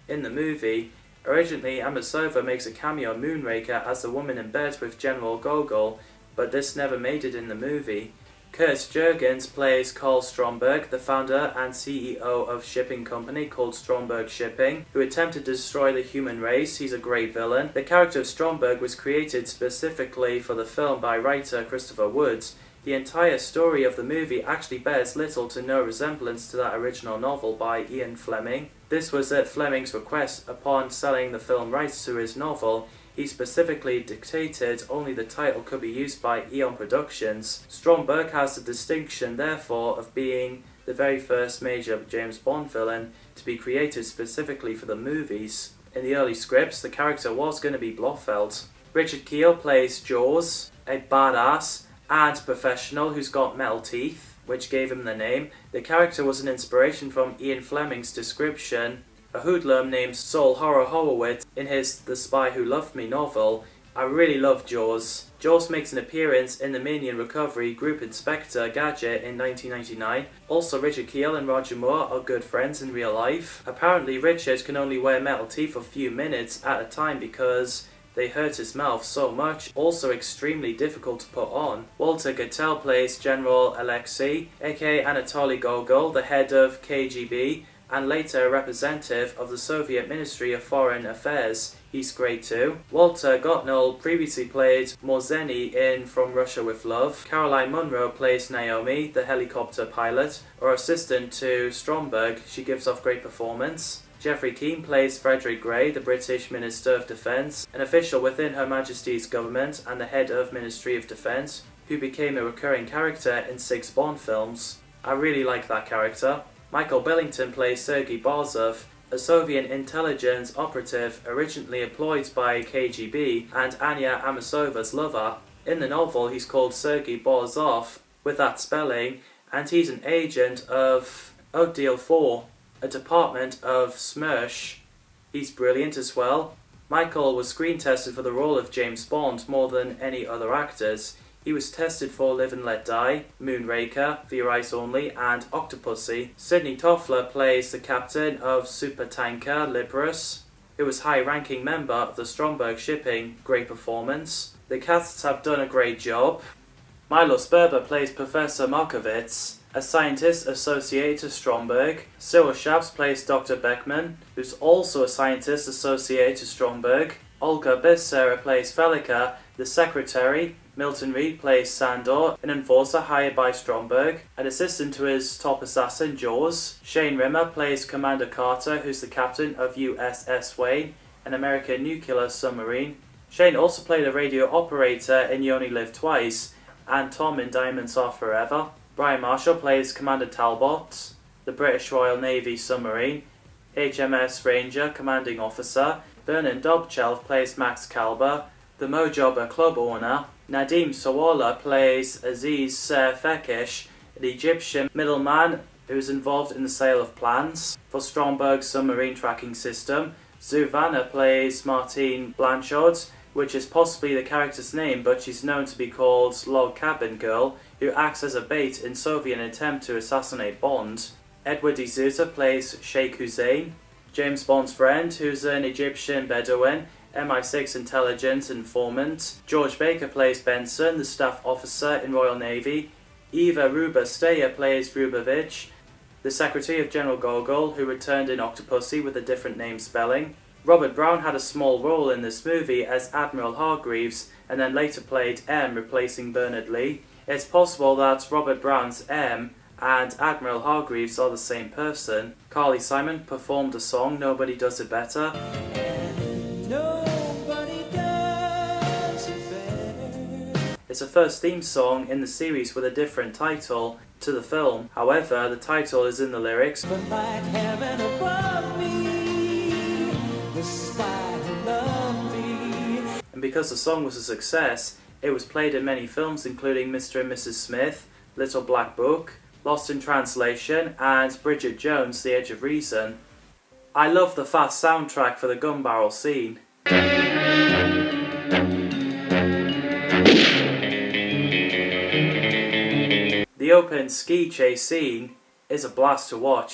in the movie. Originally, Amasova makes a cameo in Moonraker as the woman in bed with General Gogol, but this never made it in the movie. Kurt Jurgens plays Carl Stromberg, the founder and CEO of shipping company called Stromberg Shipping, who attempted to destroy the human race. He's a great villain. The character of Stromberg was created specifically for the film by writer Christopher Woods. The entire story of the movie actually bears little to no resemblance to that original novel by Ian Fleming. This was at Fleming's request. Upon selling the film rights to his novel, he specifically dictated only the title could be used by Eon Productions. Stromberg has the distinction, therefore, of being the very first major James Bond villain to be created specifically for the movies. In the early scripts, the character was going to be Blofeld. Richard Kiel plays Jaws, a badass and professional who's got metal teeth, which gave him the name. The character was an inspiration from Ian Fleming's description, a hoodlum named Saul Horowitz, in his The Spy Who Loved Me novel. I really love Jaws. Jaws makes an appearance in the Minion Recovery Group Inspector Gadget in 1999. Also, Richard Kiel and Roger Moore are good friends in real life. Apparently, Richard can only wear metal teeth for a few minutes at a time because they hurt his mouth so much, also extremely difficult to put on. Walter Gattel plays General Alexei, aka Anatoly Gogol, the head of KGB, and later a representative of the Soviet Ministry of Foreign Affairs. He's great too. Walter Gottnell previously played Morzeny in From Russia with Love. Caroline Munro plays Naomi, the helicopter pilot, or assistant to Stromberg. She gives off great performance. Jeffrey Keane plays Frederick Grey, the British Minister of Defence, an official within Her Majesty's government and the head of Ministry of Defence, who became a recurring character in 6 Bond films. I really like that character. Michael Billington plays Sergei Borzov, a Soviet intelligence operative originally employed by KGB and Anya Amasova's lover. In the novel, he's called Sergei Borzov with that spelling, and he's an agent of Odile 4, a department of SMERSH. He's brilliant as well. Michael was screen tested for the role of James Bond more than any other actors. He was tested for Live and Let Die, Moonraker, For Your Eyes Only, and Octopussy. Sidney Toffler plays the captain of supertanker Liberus, who was high-ranking member of the Stromberg Shipping. Great performance. The casts have done a great job. Milo Sperber plays Professor Markovitz, a scientist associated to Stromberg. Cyril Schaps plays Dr. Beckman, who's also a scientist associated to Stromberg. Olga Bissera plays Felica, the secretary. Milton Reed plays Sandor, an enforcer hired by Stromberg, an assistant to his top assassin, Jaws. Shane Rimmer plays Commander Carter, who's the captain of USS Wayne, an American nuclear submarine. Shane also played a radio operator in You Only Live Twice, and Tom in Diamonds Are Forever. Brian Marshall plays Commander Talbot, the British Royal Navy submarine. HMS Ranger, commanding officer. Vernon Dobchelf plays Max Kalber, the Mojobber club owner. Nadim Sawala plays Aziz Fekish, an Egyptian middleman who is involved in the sale of plans for Stromberg's submarine tracking system. Zuvana plays Martine Blanchard, which is possibly the character's name, but she's known to be called Log Cabin Girl, who acts as a bait in Soviet attempt to assassinate Bond. Edward de Souza plays Sheikh Hussein, James Bond's friend, who's an Egyptian Bedouin, MI6 intelligence informant. George Baker plays Benson, the staff officer in Royal Navy. Eva Ruba Steyer plays Rubovich, the secretary of General Gogol, who returned in Octopussy with a different name spelling. Robert Brown had a small role in this movie as Admiral Hargreaves, and then later played M, replacing Bernard Lee. It's possible that Robert Brown's M and Admiral Hargreaves are the same person. Carly Simon performed the song Nobody Does It Better. It's the first theme song in the series with a different title to the film. However, the title is in the lyrics. But like heaven above me, the sky above me. And because the song was a success, it was played in many films including Mr. and Mrs. Smith, Little Black Book, Lost in Translation, and Bridget Jones' The Edge of Reason. I love the fast soundtrack for the gun barrel scene. The open ski chase scene is a blast to watch.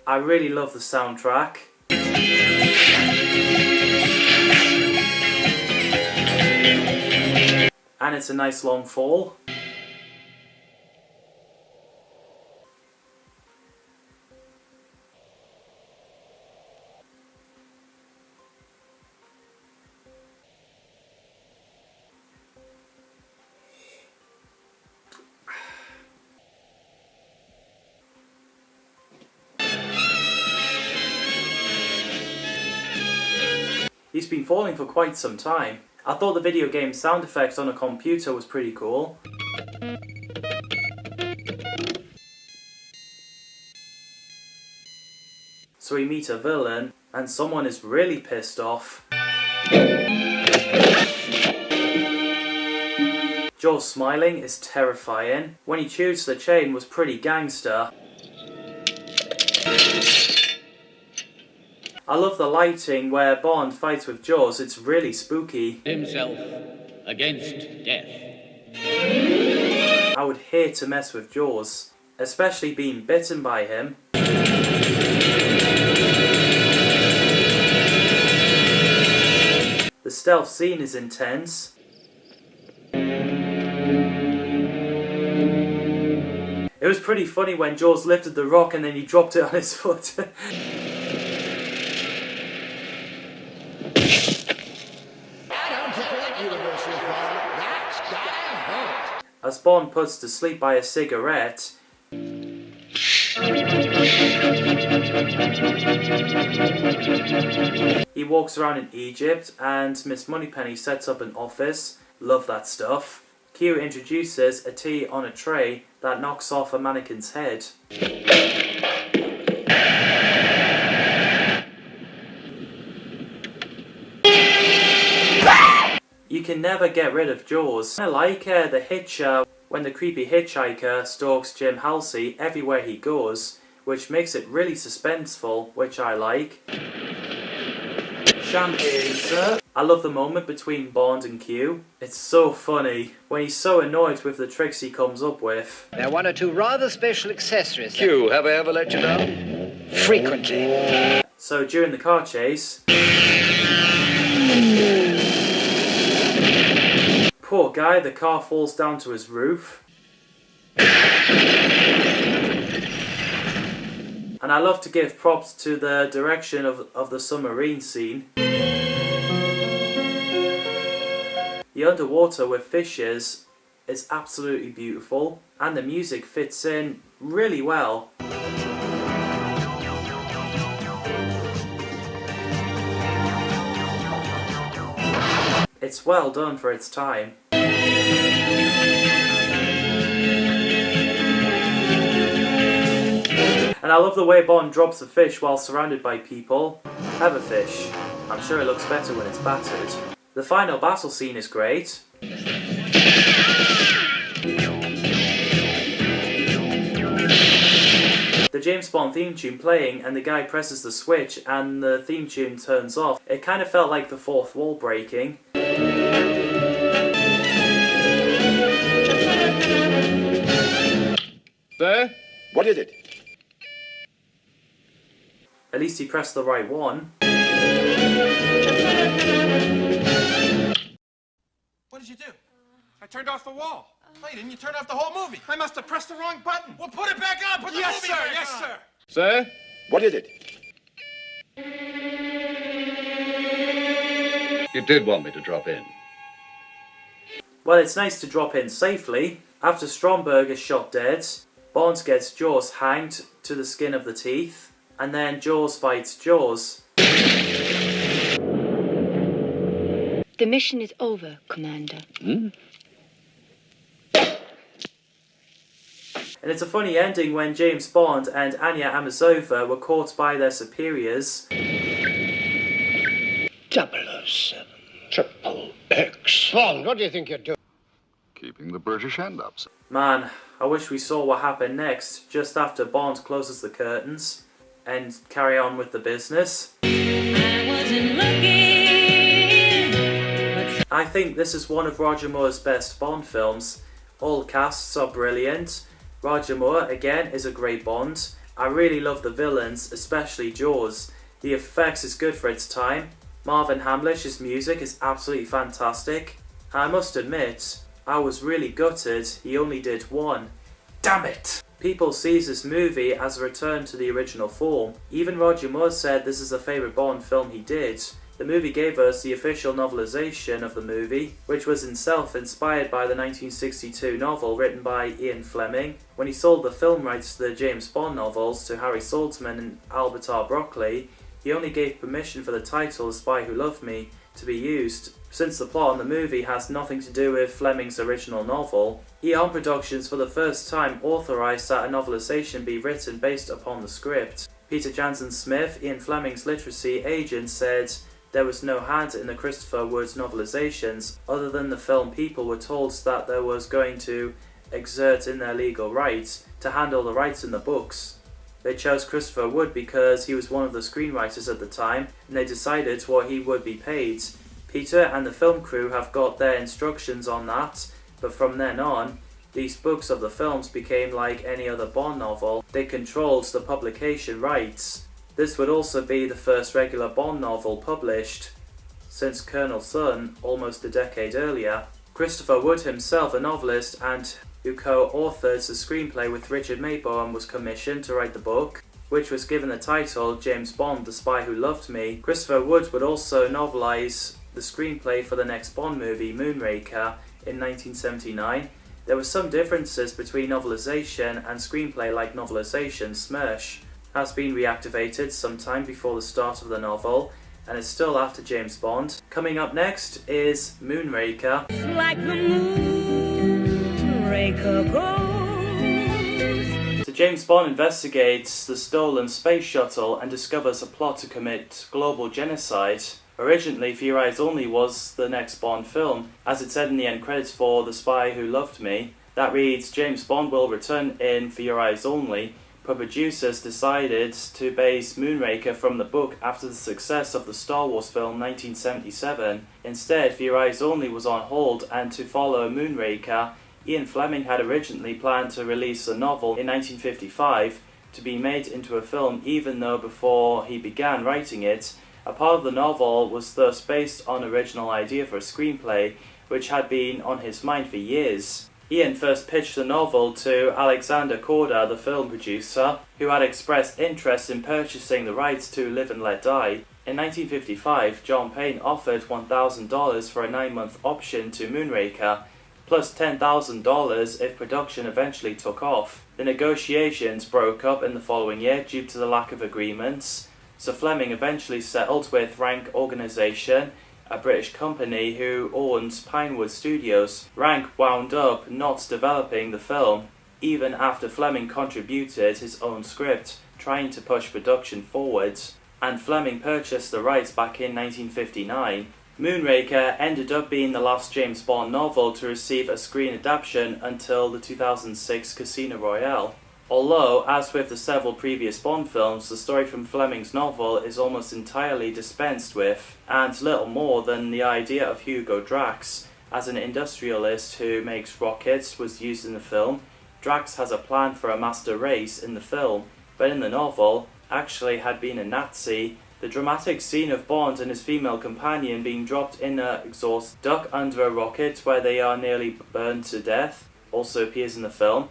I really love the soundtrack. And it's a nice long fall. He's been falling for quite some time. I thought the video game sound effects on a computer was pretty cool. So we meet a villain, and someone is really pissed off. Joel's smiling is terrifying. When he chews the chain was pretty gangster. I love the lighting where Bond fights with Jaws, it's really spooky. Himself against death. I would hate to mess with Jaws, especially being bitten by him. The stealth scene is intense. It was pretty funny when Jaws lifted the rock and then he dropped it on his foot. As Bond puts to sleep by a cigarette, he walks around in Egypt and Miss Moneypenny sets up an office. Love that stuff. Q introduces a tea on a tray that knocks off a mannequin's head. You can never get rid of Jaws. I like the hitcher when the creepy hitchhiker stalks Jim Halsey everywhere he goes, which makes it really suspenseful, which I like. Champagne, sir. I love the moment between Bond and Q. It's so funny when he's so annoyed with the tricks he comes up with. There are one or two rather special accessories. Q, have I ever let you down? Frequently. So during the car chase, poor guy, the car falls down to his roof. And I love to give props to the direction of the submarine scene. The underwater with fishes is absolutely beautiful, and the music fits in really well. It's well done for its time. And I love the way Bond drops a fish while surrounded by people. Have a fish. I'm sure it looks better when it's battered. The final battle scene is great. The the James Bond theme tune playing and the guy presses the switch and the theme tune turns off, it kind of felt like the fourth wall breaking. Sir? What is it? At least he pressed the right one. What did you do? I turned off the wall. Wait, didn't you turn off the whole movie? I must have pressed the wrong button. Well, put it back on. Put the movie back on. Yes, sir. Sir? What is it? You did want me to drop in. Well, it's nice to drop in safely. After Stromberg is shot dead, Bond gets Jaws hanged to the skin of the teeth, and then Jaws fights Jaws. The mission is over, Commander. And it's a funny ending when James Bond and Anya Amazova were caught by their superiors. 007, Triple X. Bond, what do you think you're doing? Keeping the British hand up, sir. Man, I wish we saw what happened next, just after Bond closes the curtains, and carry on with the business. I think this is one of Roger Moore's best Bond films. All casts are brilliant. Roger Moore, again, is a great Bond. I really love the villains, especially Jaws. The effects is good for its time. Marvin Hamlish's music is absolutely fantastic. I must admit, I was really gutted he only did one. Damn it! People sees this movie as a return to the original form. Even Roger Moore said this is a favourite Bond film he did. The movie gave us the official novelisation of the movie, which was itself inspired by the 1962 novel written by Ian Fleming. When he sold the film rights to the James Bond novels to Harry Saltzman and Albert R. Broccoli, he only gave permission for the title The Spy Who Loved Me to be used. Since the plot in the movie has nothing to do with Fleming's original novel, Eon Productions for the first time authorised that a novelisation be written based upon the script. Peter Jansen Smith, Ian Fleming's literacy agent, said there was no hand in the Christopher Wood novelisations other than the film people were told that there was going to exert in their legal rights to handle the rights in the books. They chose Christopher Wood because he was one of the screenwriters at the time, and they decided what he would be paid. Peter and the film crew have got their instructions on that, but from then on, these books of the films became like any other Bond novel. They controlled the publication rights. This would also be the first regular Bond novel published since Colonel Sun almost a decade earlier. Christopher Wood himself, a novelist and who co-authored the screenplay with Richard Maybaum, was commissioned to write the book, which was given the title James Bond, The Spy Who Loved Me. Christopher Wood would also novelise the screenplay for the next Bond movie, Moonraker, in 1979. There were some differences between novelisation and screenplay, like novelisation, Smersh, has been reactivated sometime before the start of the novel and is still after James Bond. Coming up next is Moonraker. Like the Moonraker goes. So James Bond investigates the stolen space shuttle and discovers a plot to commit global genocide. Originally, For Your Eyes Only was the next Bond film, as it said in the end credits for The Spy Who Loved Me. That reads, James Bond will return in For Your Eyes Only, but producers decided to base Moonraker from the book after the success of the Star Wars film 1977. Instead, For Your Eyes Only was on hold, and to follow Moonraker, Ian Fleming had originally planned to release the novel in 1955 to be made into a film, even though before he began writing it, a part of the novel was thus based on original idea for a screenplay, which had been on his mind for years. Ian first pitched the novel to Alexander Korda, the film producer, who had expressed interest in purchasing the rights to Live and Let Die. In 1955, John Payne offered $1,000 for a 9-month option to Moonraker, plus $10,000 if production eventually took off. The negotiations broke up in the following year due to the lack of agreements, so Fleming eventually settled with Rank Organisation, a British company who owns Pinewood Studios. Rank wound up not developing the film, even after Fleming contributed his own script, trying to push production forward, and Fleming purchased the rights back in 1959. Moonraker ended up being the last James Bond novel to receive a screen adaptation until the 2006 Casino Royale. Although, as with the several previous Bond films, the story from Fleming's novel is almost entirely dispensed with, and little more than the idea of Hugo Drax as an industrialist who makes rockets was used in the film. Drax has a plan for a master race in the film, but in the novel, actually had been a Nazi. The dramatic scene of Bond and his female companion being dropped in an exhaust duct under a rocket where they are nearly burned to death also appears in the film.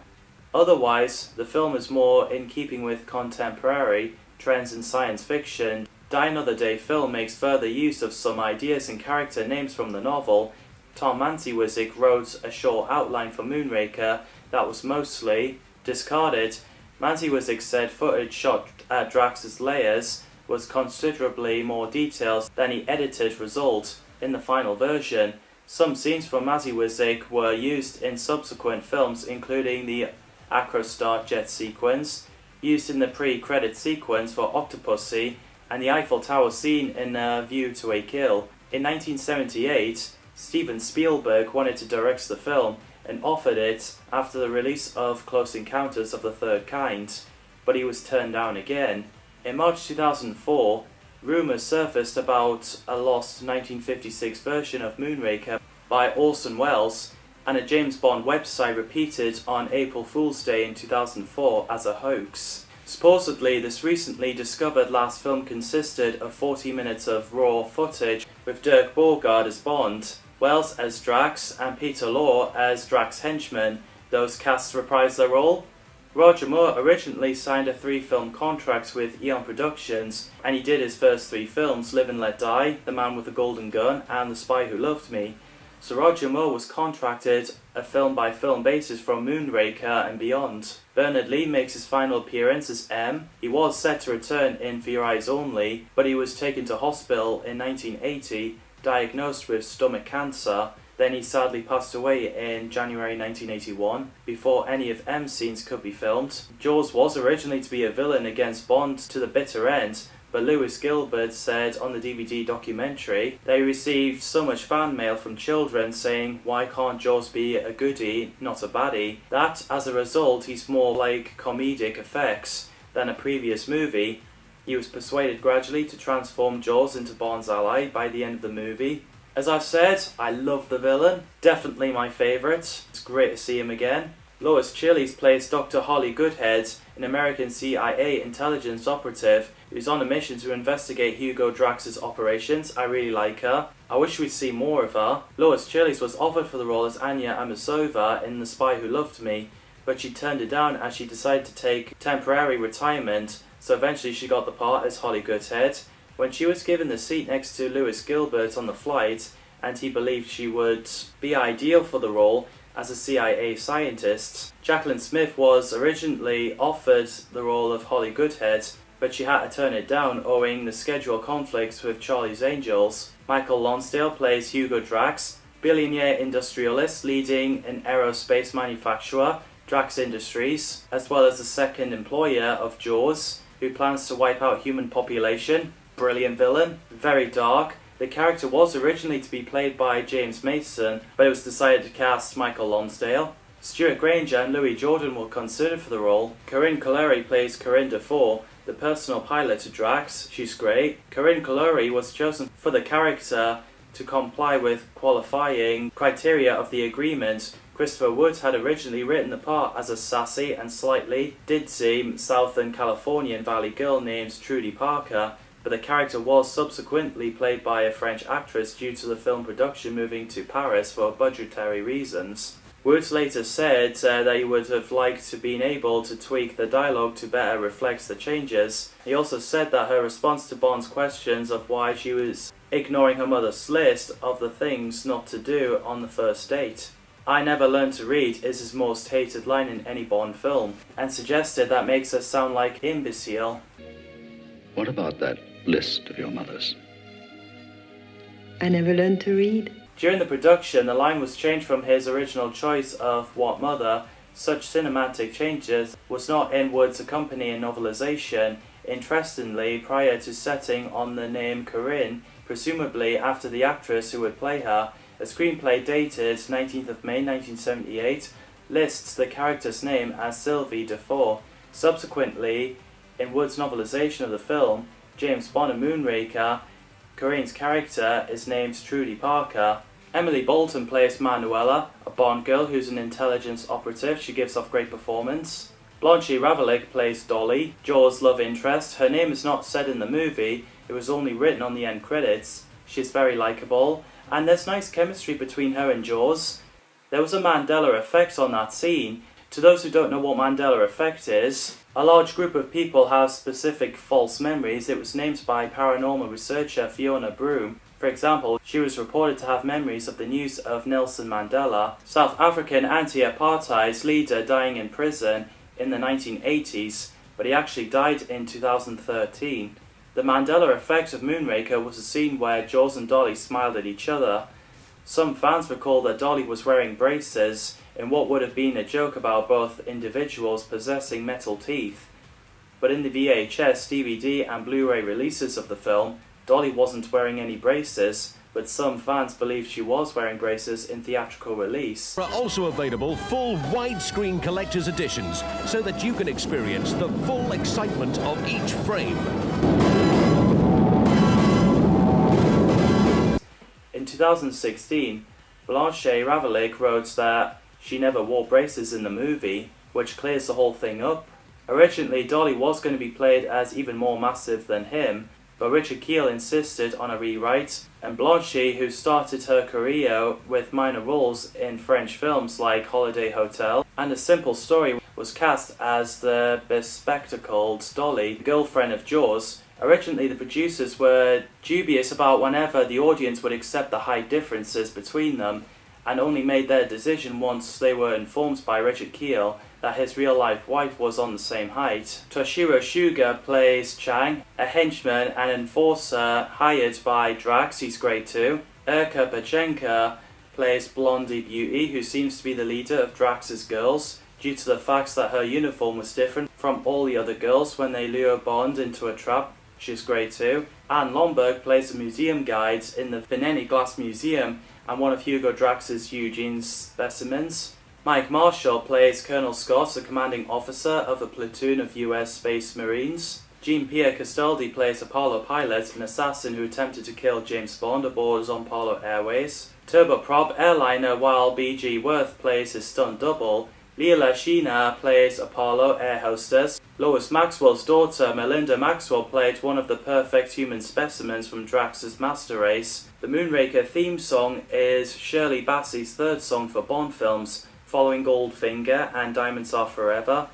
Otherwise, the film is more in keeping with contemporary trends in science fiction. Die Another Day film makes further use of some ideas and character names from the novel. Tom Mankiewicz wrote a short outline for Moonraker that was mostly discarded. Mankiewicz said footage shot at Drax's layers was considerably more detailed than the edited result in the final version. Some scenes from Mankiewicz were used in subsequent films, including the Acrostar jet sequence, used in the pre-credit sequence for Octopussy, and the Eiffel Tower scene in A View to a Kill. In 1978, Steven Spielberg wanted to direct the film and offered it after the release of Close Encounters of the Third Kind, but he was turned down again. In March 2004, rumours surfaced about a lost 1956 version of Moonraker by Orson Welles, and a James Bond website repeated on April Fool's Day in 2004 as a hoax. Supposedly, this recently discovered last film consisted of 40 minutes of raw footage with Dirk Bogarde as Bond, Wells as Drax, and Peter Lorre as Drax henchman. Those casts reprised their role. Roger Moore originally signed a 3-film contract with Eon Productions, and he did his first 3 films, Live and Let Die, The Man with the Golden Gun, and The Spy Who Loved Me. So Roger Moore was contracted a film-by-film basis from Moonraker and beyond. Bernard Lee makes his final appearance as M. He was set to return in For Your Eyes Only, but he was taken to hospital in 1980, diagnosed with stomach cancer. Then he sadly passed away in January 1981, before any of M's scenes could be filmed. Jaws was originally to be a villain against Bond to the bitter end, but Lewis Gilbert said on the DVD documentary they received so much fan mail from children saying, why can't Jaws be a goodie, not a baddie, that as a result he's more like comedic effects than a previous movie. He was persuaded gradually to transform Jaws into Bond's ally by the end of the movie. As I've said, I love the villain, definitely my favourite. It's great to see him again. Lois Chiles plays Dr. Holly Goodhead, an American CIA intelligence operative who's on a mission to investigate Hugo Drax's operations. I really like her. I wish we'd see more of her. Lois Chiles was offered for the role as Anya Amasova in The Spy Who Loved Me, but she turned it down as she decided to take temporary retirement, so eventually she got the part as Holly Goodhead. When she was given the seat next to Lewis Gilbert on the flight, and he believed she would be ideal for the role as a CIA scientist, Jacqueline Smith was originally offered the role of Holly Goodhead, but she had to turn it down owing the schedule conflicts with Charlie's Angels. Michael Lonsdale plays Hugo Drax, billionaire industrialist leading an aerospace manufacturer, Drax Industries, as well as the second employer of Jaws, who plans to wipe out human population. Brilliant villain, very dark. The character was originally to be played by James Mason, but it was decided to cast Michael Lonsdale. Stuart Granger and Louis Jordan were considered for the role. Corinne Collery plays Corinne Defoe, the personal pilot to Drax. She's great. Corinne Collery was chosen for the character to comply with qualifying criteria of the agreement. Christopher Wood had originally written the part as a sassy and slightly ditzy Southern Californian Valley girl named Trudy Parker, but the character was subsequently played by a French actress due to the film production moving to Paris for budgetary reasons. Woods later said that he would have liked to been able to tweak the dialogue to better reflect the changes. He also said that her response to Bond's questions of why she was ignoring her mother's list of the things not to do on the first date. "I never learned to read" is his most hated line in any Bond film, and suggested that makes her sound like imbecile. What about that list of your mother's? I never learned to read. During the production, the line was changed from his original choice of "What Mother?" Such cinematic changes was not in Wood's accompanying novelization. Interestingly, prior to setting on the name Corinne, presumably after the actress who would play her, a screenplay dated 19th of May 1978 lists the character's name as Sylvie Defoe. Subsequently, in Wood's novelization of the film, James Bond and Moonraker, Corinne's character is named Trudy Parker. Emily Bolton plays Manuela, a Bond girl who's an intelligence operative. She gives off great performance. Blanche Ravalik plays Dolly, Jaws' love interest. Her name is not said in the movie, it was only written on the end credits. She's very likeable, and there's nice chemistry between her and Jaws. There was a Mandela effect on that scene. To those who don't know what Mandela effect is, a large group of people have specific false memories. It was named by paranormal researcher Fiona Broom. For example, she was reported to have memories of the news of Nelson Mandela, South African anti-apartheid leader, dying in prison in the 1980s, but he actually died in 2013. The Mandela effect of Moonraker was a scene where Jaws and Dolly smiled at each other. Some fans recall that Dolly was wearing braces in what would have been a joke about both individuals possessing metal teeth. But in the VHS, DVD and Blu-ray releases of the film, Dolly wasn't wearing any braces, but some fans believed she was wearing braces in theatrical release. There are also available full widescreen collector's editions, so that you can experience the full excitement of each frame. In 2016, Blanche Ravalik wrote that she never wore braces in the movie, which clears the whole thing up. Originally, Dolly was going to be played as even more massive than him, but Richard Kiel insisted on a rewrite, and Blanche, who started her career with minor roles in French films like Holiday Hotel and A Simple Story, was cast as the bespectacled Dolly, girlfriend of Jaws. Originally, the producers were dubious about whenever the audience would accept the height differences between them, and only made their decision once they were informed by Richard Kiel that his real-life wife was on the same height. Toshiro Shuga plays Chang, a henchman and enforcer hired by Drax. He's great too. Erka Pachenka plays Blondie Beauty, who seems to be the leader of Drax's girls, due to the fact that her uniform was different from all the other girls when they lure Bond into a trap. She's great too. Anne Lomberg plays the museum guide in the Veneni Glass Museum and one of Hugo Drax's Eugene specimens. Mike Marshall plays Colonel Scott, a commanding officer of a platoon of US Space Marines. Jean-Pierre Castaldi plays Apollo Pilot, an assassin who attempted to kill James Bond aboard Apollo Airways. Turboprop airliner while B.G. Worth plays his stunt double. Leela Sheena plays Apollo air hostess. Lois Maxwell's daughter, Melinda Maxwell, played one of the perfect human specimens from Drax's Master Race. The Moonraker theme song is Shirley Bassey's third song for Bond films, following Goldfinger and Diamonds Are Forever.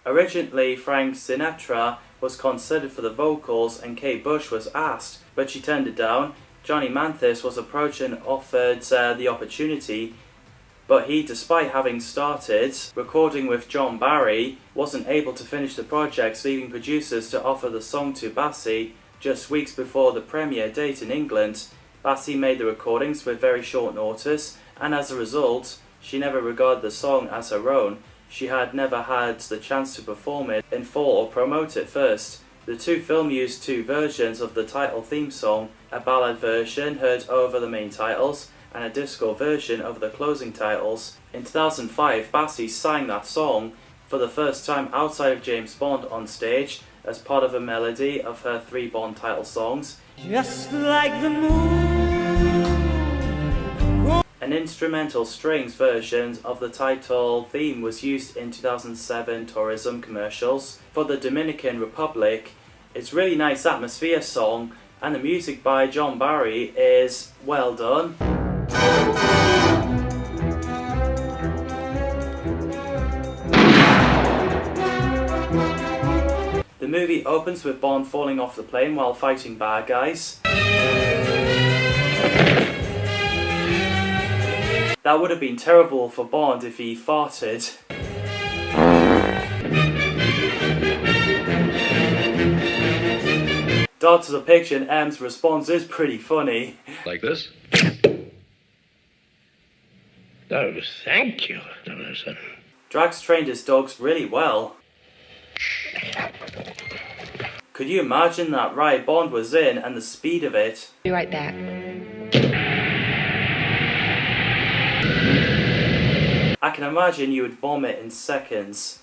Originally, Frank Sinatra was considered for the vocals and Kate Bush was asked, but she turned it down. Johnny Mathis was approached and offered the opportunity, but he, despite having started recording with John Barry, wasn't able to finish the project, leaving producers to offer the song to Bassey just weeks before the premiere date in England. Bassey made the recordings with very short notice, and as a result, she never regarded the song as her own. She had never had the chance to perform it in full or promote it first. The two films used two versions of the title theme song, a ballad version heard over the main titles, and a disco version of the closing titles. In 2005, Bassey sang that song for the first time outside of James Bond on stage as part of a melody of her 3 Bond title songs. Just like the moon. An instrumental strings version of the title theme was used in 2007 tourism commercials for the Dominican Republic. It's a really nice atmosphere song, and the music by John Barry is well done. The movie opens with Bond falling off the plane while fighting bad guys. That would have been terrible for Bond if he farted. Doctor the picture and M's response is pretty funny. Like this? Oh, thank you, 007. Drax trained his dogs really well. Could you imagine that ride Bond was in and the speed of it? Be right back. I can imagine you would vomit in seconds.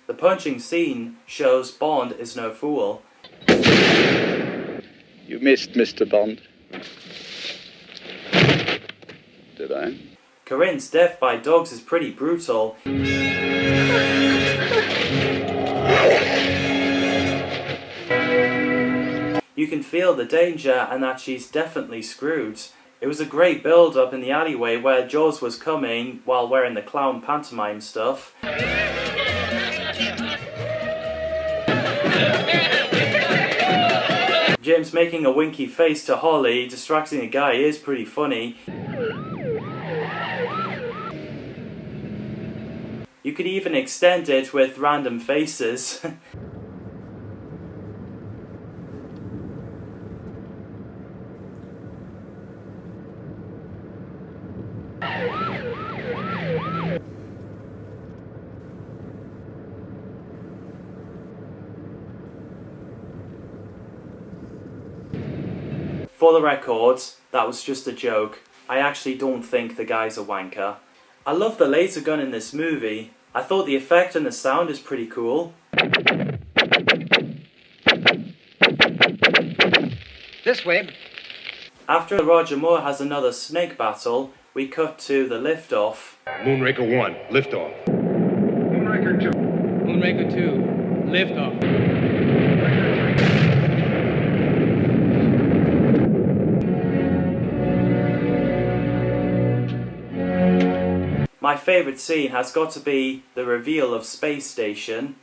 The punching scene shows Bond is no fool. You missed, Mr. Bond. Did I? Corinne's death by dogs is pretty brutal. You can feel the danger and that she's definitely screwed. It was a great build-up in the alleyway where Jaws was coming while wearing the clown pantomime stuff. James making a winky face to Holly, distracting the guy, is pretty funny. You could even extend it with random faces. For the record, that was just a joke. I actually don't think the guy's a wanker. I love the laser gun in this movie. I thought the effect and the sound is pretty cool. This way. After Roger Moore has another snake battle, we cut to the liftoff. Moonraker 1, liftoff. Moonraker 2. Moonraker 2, liftoff. My favourite scene has got to be the reveal of Space Station.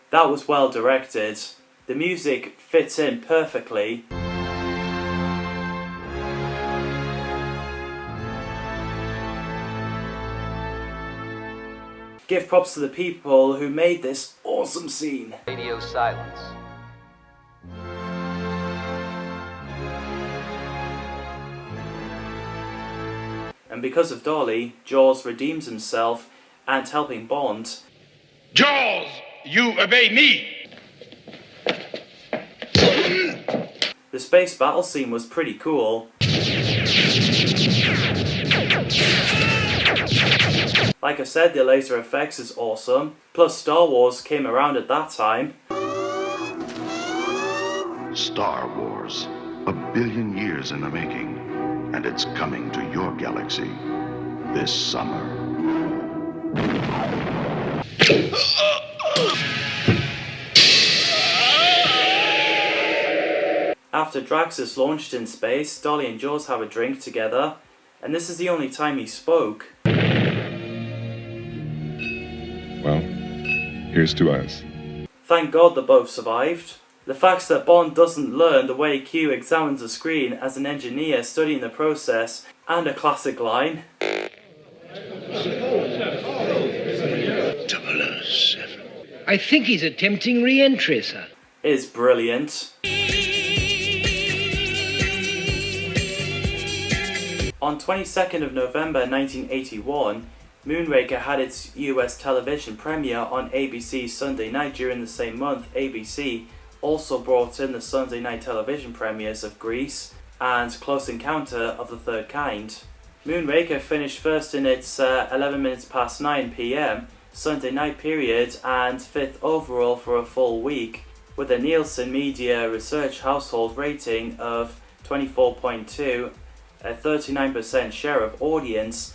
That was well directed. The music fits in perfectly. Give props to the people who made this awesome scene. Radio silence. And because of Dolly, Jaws redeems himself and helping Bond. Jaws, you obey me! The space battle scene was pretty cool. Like I said, the laser effects is awesome. Plus Star Wars came around at that time. Star Wars, 1 billion years in the making. And it's coming to your galaxy this summer. After Drax is launched in space, Dolly and Jaws have a drink together, and this is the only time he spoke. Well, here's to us. Thank God they both survived. The fact that Bond doesn't learn the way Q examines a screen as an engineer studying the process, and a classic line. 007. I think he's attempting re-entry, sir. Is brilliant. On 22nd of November 1981, Moonraker had its US television premiere on ABC's Sunday night. During the same month, ABC also brought in the Sunday night television premieres of Grease and Close Encounter of the Third Kind. Moonraker finished first in its 11 minutes past 9 PM Sunday night period and 5th overall for a full week, with a Nielsen Media Research household rating of 24.2, a 39% share of audience,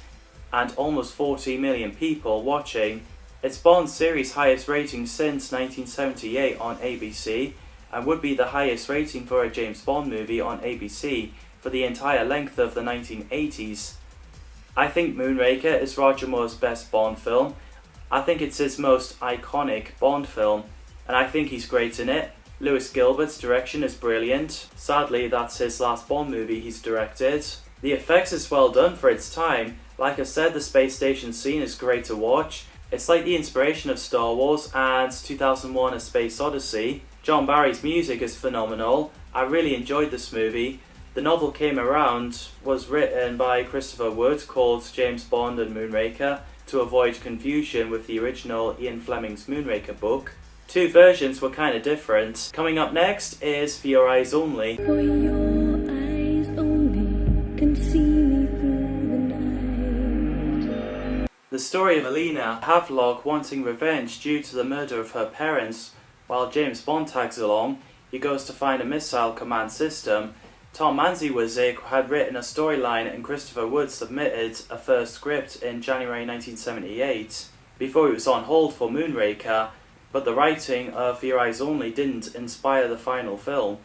and almost 40 million people watching. It's Bond series' highest rating since 1978 on ABC, and would be the highest rating for a James Bond movie on ABC for the entire length of the 1980s. I think Moonraker is Roger Moore's best Bond film. I think it's his most iconic Bond film, and I think he's great in it. Lewis Gilbert's direction is brilliant. Sadly, that's his last Bond movie he's directed. The effects is well done for its time. Like I said, the space station scene is great to watch. It's like the inspiration of Star Wars and 2001: A Space Odyssey. John Barry's music is phenomenal. I really enjoyed this movie. The novel came around, was written by Christopher Wood, called James Bond and Moonraker, to avoid confusion with the original Ian Fleming's Moonraker book. Two versions were kind of different. Coming up next is For Your Eyes Only. For your eyes only can see me through the night. The story of Alina Havelock wanting revenge due to the murder of her parents. While James Bond tags along, he goes to find a missile command system. Tom Manziwicz had written a storyline and Christopher Wood submitted a first script in January 1978 before he was on hold for Moonraker, but the writing of For Your Eyes Only didn't inspire the final film.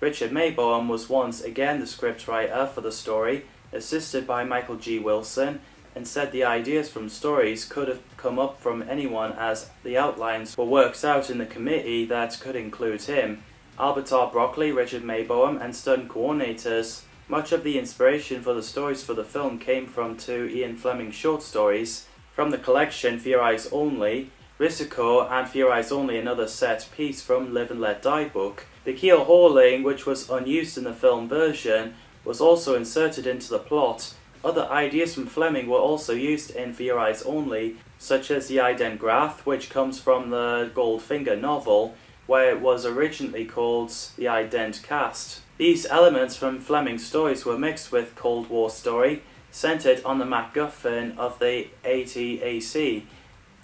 Richard Maybaum was once again the scriptwriter for the story, assisted by Michael G. Wilson, and said the ideas from stories could have come up from anyone as the outlines were worked out in the committee that could include him. Albert R. Broccoli, Richard Maybaum, and stunt coordinators. Much of the inspiration for the stories for the film came from two Ian Fleming short stories. From the collection For Your Eyes Only, Risiko, and For Your Eyes Only, another set piece from Live and Let Die book. The keel hauling, which was unused in the film version, was also inserted into the plot. Other ideas from Fleming were also used in For Your Eyes Only, such as the ident graph, which comes from the Goldfinger novel, where it was originally called the ident cast. These elements from Fleming's stories were mixed with Cold War story, centered on the MacGuffin of the ATAC.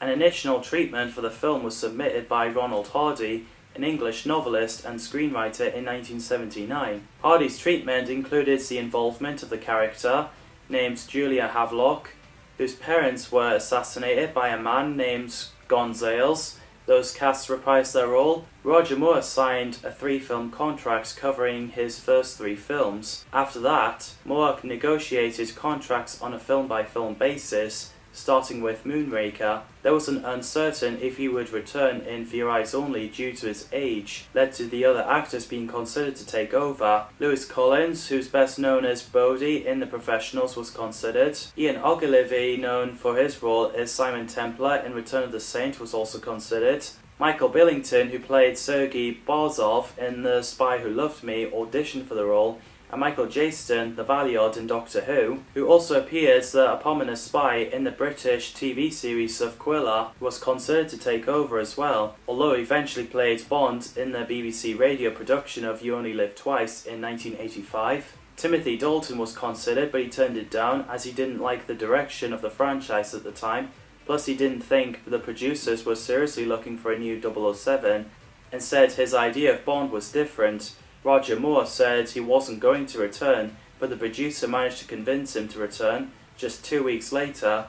An initial treatment for the film was submitted by Ronald Hardy, an English novelist and screenwriter, in 1979. Hardy's treatment included the involvement of the character, named Julia Havelock, whose parents were assassinated by a man named Gonzales. Those casts reprised their role. Roger Moore signed a 3-film contract covering his first 3 films. After that, Moore negotiated contracts on a film-by-film basis, starting with Moonraker. There was an uncertain if he would return in For Your Eyes Only due to his age, led to the other actors being considered to take over. Lewis Collins, who's best known as Bodhi in The Professionals, was considered. Ian Ogilvy, known for his role as Simon Templar in Return of the Saint, was also considered. Michael Billington, who played Sergei Borzov in The Spy Who Loved Me, auditioned for the role, and Michael Jaston, the Valeyard in Doctor who also appeared as the eponymous spy in the British TV series of Quilla, was considered to take over as well, although he eventually played Bond in the BBC radio production of You Only Live Twice in 1985. Timothy Dalton was considered, but he turned it down as he didn't like the direction of the franchise at the time, plus he didn't think the producers were seriously looking for a new 007, and said his idea of Bond was different. Roger Moore said he wasn't going to return, but the producer managed to convince him to return just 2 weeks later.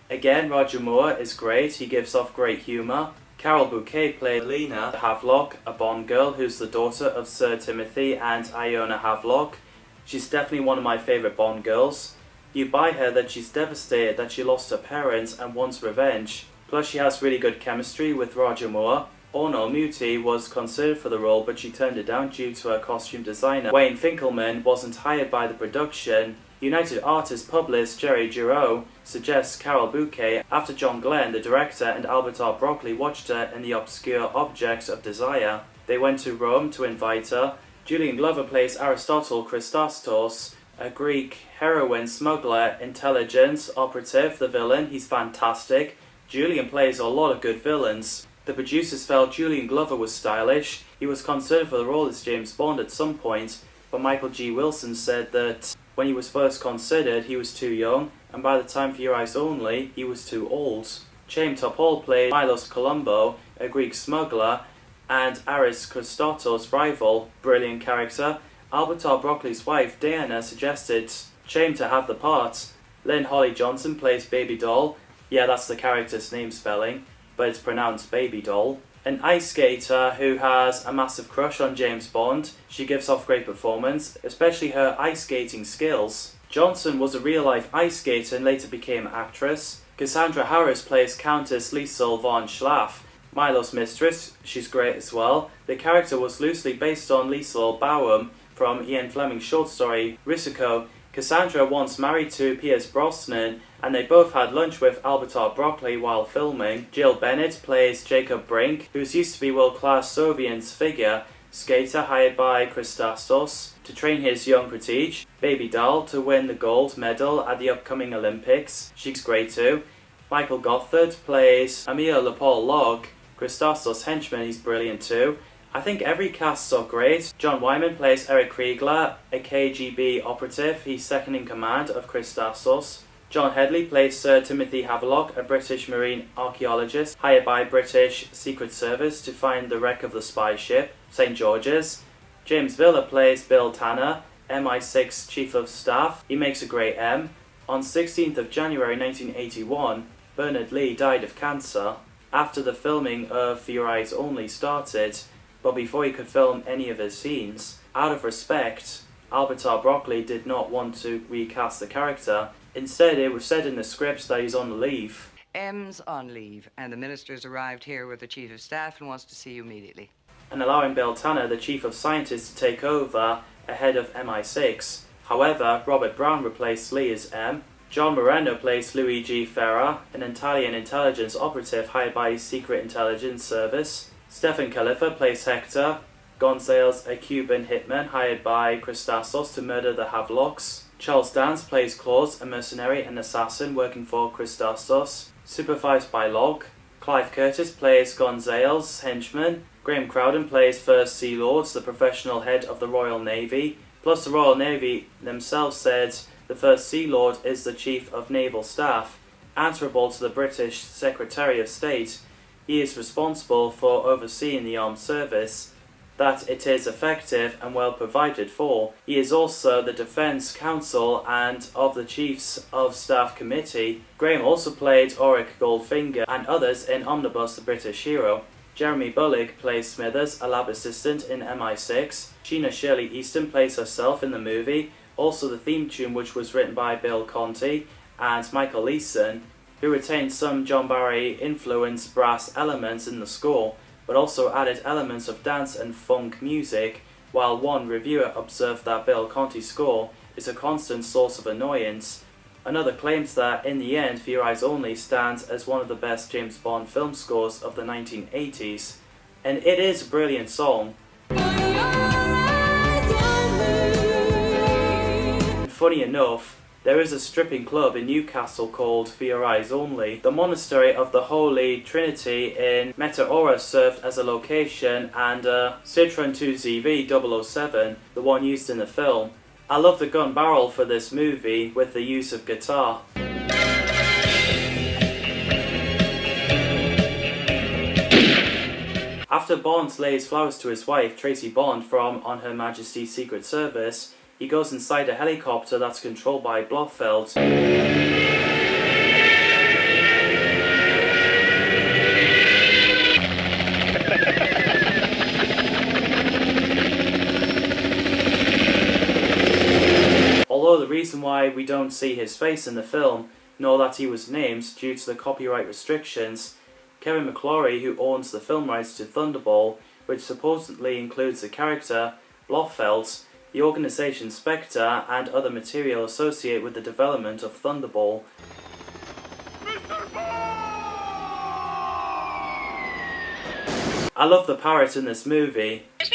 Again, Roger Moore is great, he gives off great humour. Carol Bouquet played Alina Havelock, a Bond girl who's the daughter of Sir Timothy and Iona Havelock. She's definitely one of my favourite Bond girls. You buy her that she's devastated that she lost her parents and wants revenge. Plus she has really good chemistry with Roger Moore. Ornel Muti was considered for the role, but she turned it down due to her costume designer. Wayne Finkelman wasn't hired by the production. United Artists published Jerry Giroux suggests Carol Bouquet after John Glenn, the director, and Albert R. Broccoli watched her in The Obscure Objects of Desire. They went to Rome to invite her. Julian Glover plays Aristotle Christastos, a Greek heroin smuggler, intelligence operative, the villain. He's fantastic. Julian plays a lot of good villains. The producers felt Julian Glover was stylish. He was considered for the role as James Bond at some point, but Michael G. Wilson said that when he was first considered, he was too young, and by the time For Your Eyes Only, he was too old. Chaim Topol played Milos Colombo, a Greek smuggler, and Aris Christotos' rival. Brilliant character. Albert R. Broccoli's wife, Diana, suggested Chaim to have the part. Lynn Holly Johnson plays Baby Doll. Yeah, that's the character's name spelling, but it's pronounced Baby Doll. An ice skater who has a massive crush on James Bond. She gives off great performance, especially her ice skating skills. Johnson was a real-life ice skater and later became an actress. Cassandra Harris plays Countess Liesel von Schlaff, Milo's mistress. She's great as well. The character was loosely based on Liesel Bowen from Ian Fleming's short story Risiko. Cassandra once married to Pierce Brosnan, and they both had lunch with Albert R. Broccoli while filming. Jill Bennett plays Jacob Brink, who's used to be world-class Soviet figure skater hired by Christastos to train his young protegé. Baby Doll to win the gold medal at the upcoming Olympics. She's great too. Michael Gothard plays Emile Leopold Locke, Christastos' henchman, he's brilliant too. I think every cast's so great. John Wyman plays Eric Kriegler, a KGB operative. He's second in command of Christastos. John Hedley plays Sir Timothy Havelock, a British marine archaeologist hired by British Secret Service to find the wreck of the spy ship, St. George's. James Villa plays Bill Tanner, MI6 Chief of Staff. He makes a great M. On 16th of January 1981, Bernard Lee died of cancer after the filming of For Your Eyes Only started, but before he could film any of his scenes. Out of respect, Albert R. Broccoli did not want to recast the character. Instead, it was said in the scripts that he's on leave. M's on leave, and the minister's arrived here with the Chief of Staff and wants to see you immediately. And allowing Bill Tanner, the Chief of Scientists, to take over ahead of MI6. However, Robert Brown replaced Lee as M. John Moreno plays Luigi Ferra, an Italian intelligence operative hired by his Secret Intelligence Service. Stefan Khalifa plays Hector. Gonzales, a Cuban hitman hired by Christastos to murder the Havelocks. Charles Dance plays Claus, a mercenary and assassin working for Christastos, supervised by Locke. Clive Curtis plays Gonzales' henchman. Graham Crowden plays First Sea Lords, the professional head of the Royal Navy. Plus, the Royal Navy themselves said the First Sea Lord is the Chief of Naval Staff, answerable to the British Secretary of State. He is responsible for overseeing the armed service, that it is effective and well provided for. He is also the Defence Counsel and of the Chiefs of Staff Committee. Graham also played Auric Goldfinger and others in Omnibus The British Hero. Jeremy Bullock plays Smithers, a lab assistant in MI6. Sheena Shirley Easton plays herself in the movie. Also the theme tune, which was written by Bill Conti and Michael Leeson, who retained some John Barry-influenced brass elements in the score, but also added elements of dance and funk music, while one reviewer observed that Bill Conti's score is a constant source of annoyance. Another claims that, in the end, For Your Eyes Only stands as one of the best James Bond film scores of the 1980s. And it is a brilliant song. And funny enough, there is a stripping club in Newcastle called For Your Eyes Only. The monastery of the Holy Trinity in Meteora served as a location, and Citroen 2ZV 007, the one used in the film. I love the gun barrel for this movie with the use of guitar. After Bond lays flowers to his wife, Tracy Bond, from On Her Majesty's Secret Service, he goes inside a helicopter that's controlled by Blofeld. Although the reason why we don't see his face in the film, nor that he was named due to the copyright restrictions, Kevin McClory, who owns the film rights to Thunderball, which supposedly includes the character Blofeld, the organisation Spectre, and other material associated with the development of Thunderball. I love the parrot in this movie. I'll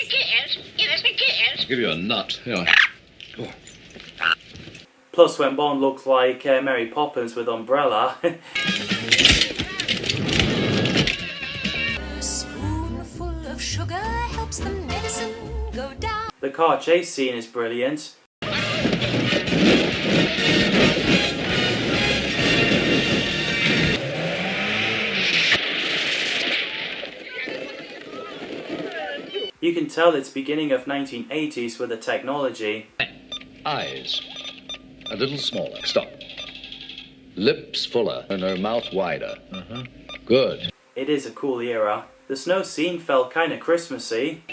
give you a nut. Here. Oh. Plus, when Bond looks like Mary Poppins with umbrella. A spoonful of sugar helps the medicine go down. The car chase scene is brilliant. You can tell it's beginning of 1980s with the technology. Eyes. A little smaller. Stop. Lips fuller and her mouth wider. Good. It is a cool era. The snow scene felt kinda Christmassy.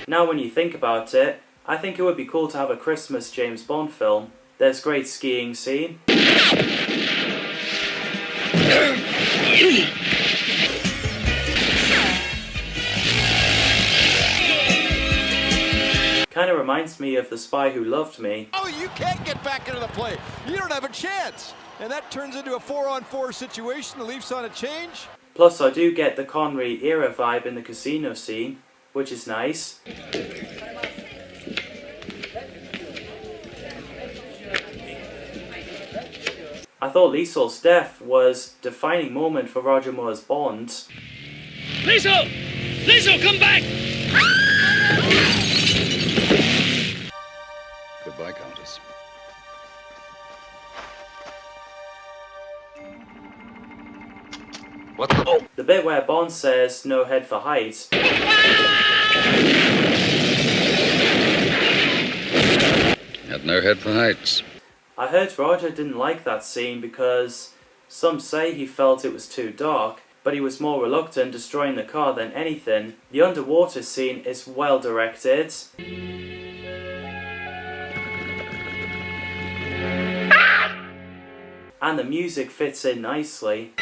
Now when you think about it, I think it would be cool to have a Christmas James Bond film. There's great skiing scene. Kinda reminds me of The Spy Who Loved Me. Oh, you can't get back into the play. You don't have a chance. And that turns into a 4-on-4 situation. The Leafs on a change. Plus, I do get the Connery era vibe in the casino scene, which is nice. I thought Liesl's death was a defining moment for Roger Moore's Bond. Liesl! Liesl, come back! Goodbye, Countess. What the... Oh! The bit where Bond says no head for height. Had no head for heights. I heard Roger didn't like that scene because some say he felt it was too dark, but he was more reluctant destroying the car than anything. The underwater scene is well directed. And the music fits in nicely.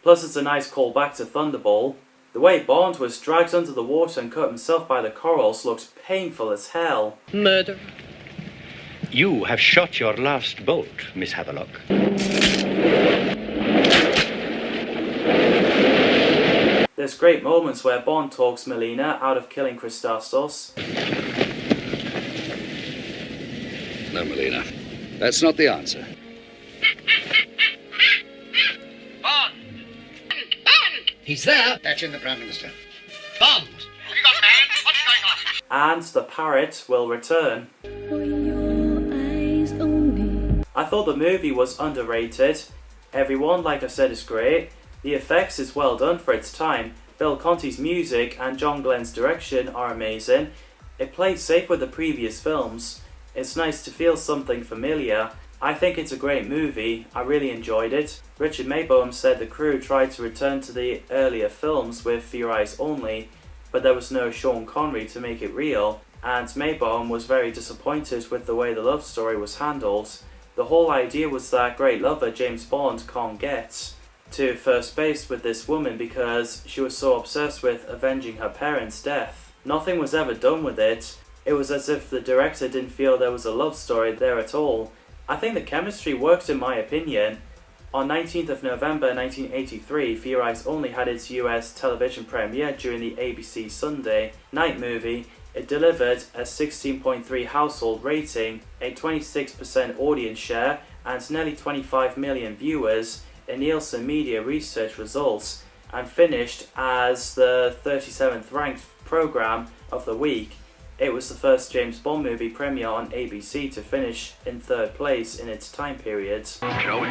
Plus it's a nice callback to Thunderball. The way Bond was dragged under the water and cut himself by the corals looks painful as hell. Murder. You have shot your last bolt, Miss Havelock. There's great moments where Bond talks Melina out of killing Christastos. No, Melina. That's not the answer. Bond! Bond! He's there. That's the Prime Minister. Bond! Have you got man? What's going on? And the parrot will return. I thought the movie was underrated. Everyone, like I said, is great. The effects is well done for its time. Bill Conti's music and John Glenn's direction are amazing. It plays safe with the previous films. It's nice to feel something familiar. I think it's a great movie. I really enjoyed it. Richard Maybaum said the crew tried to return to the earlier films with For Your Eyes Only, but there was no Sean Connery to make it real, and Maybaum was very disappointed with the way the love story was handled. The whole idea was that great lover James Bond can't get to first base with this woman because she was so obsessed with avenging her parents' death. Nothing was ever done with it. It was as if the director didn't feel there was a love story there at all. I think the chemistry worked in my opinion. On 19th of November 1983, For Your Eyes Only had its US television premiere during the ABC Sunday night movie. It delivered a 16.3 household rating, a 26% audience share, and nearly 25 million viewers in Nielsen Media Research results, and finished as the 37th ranked program of the week. It was the first James Bond movie premiere on ABC to finish in third place in its time period. Shall we?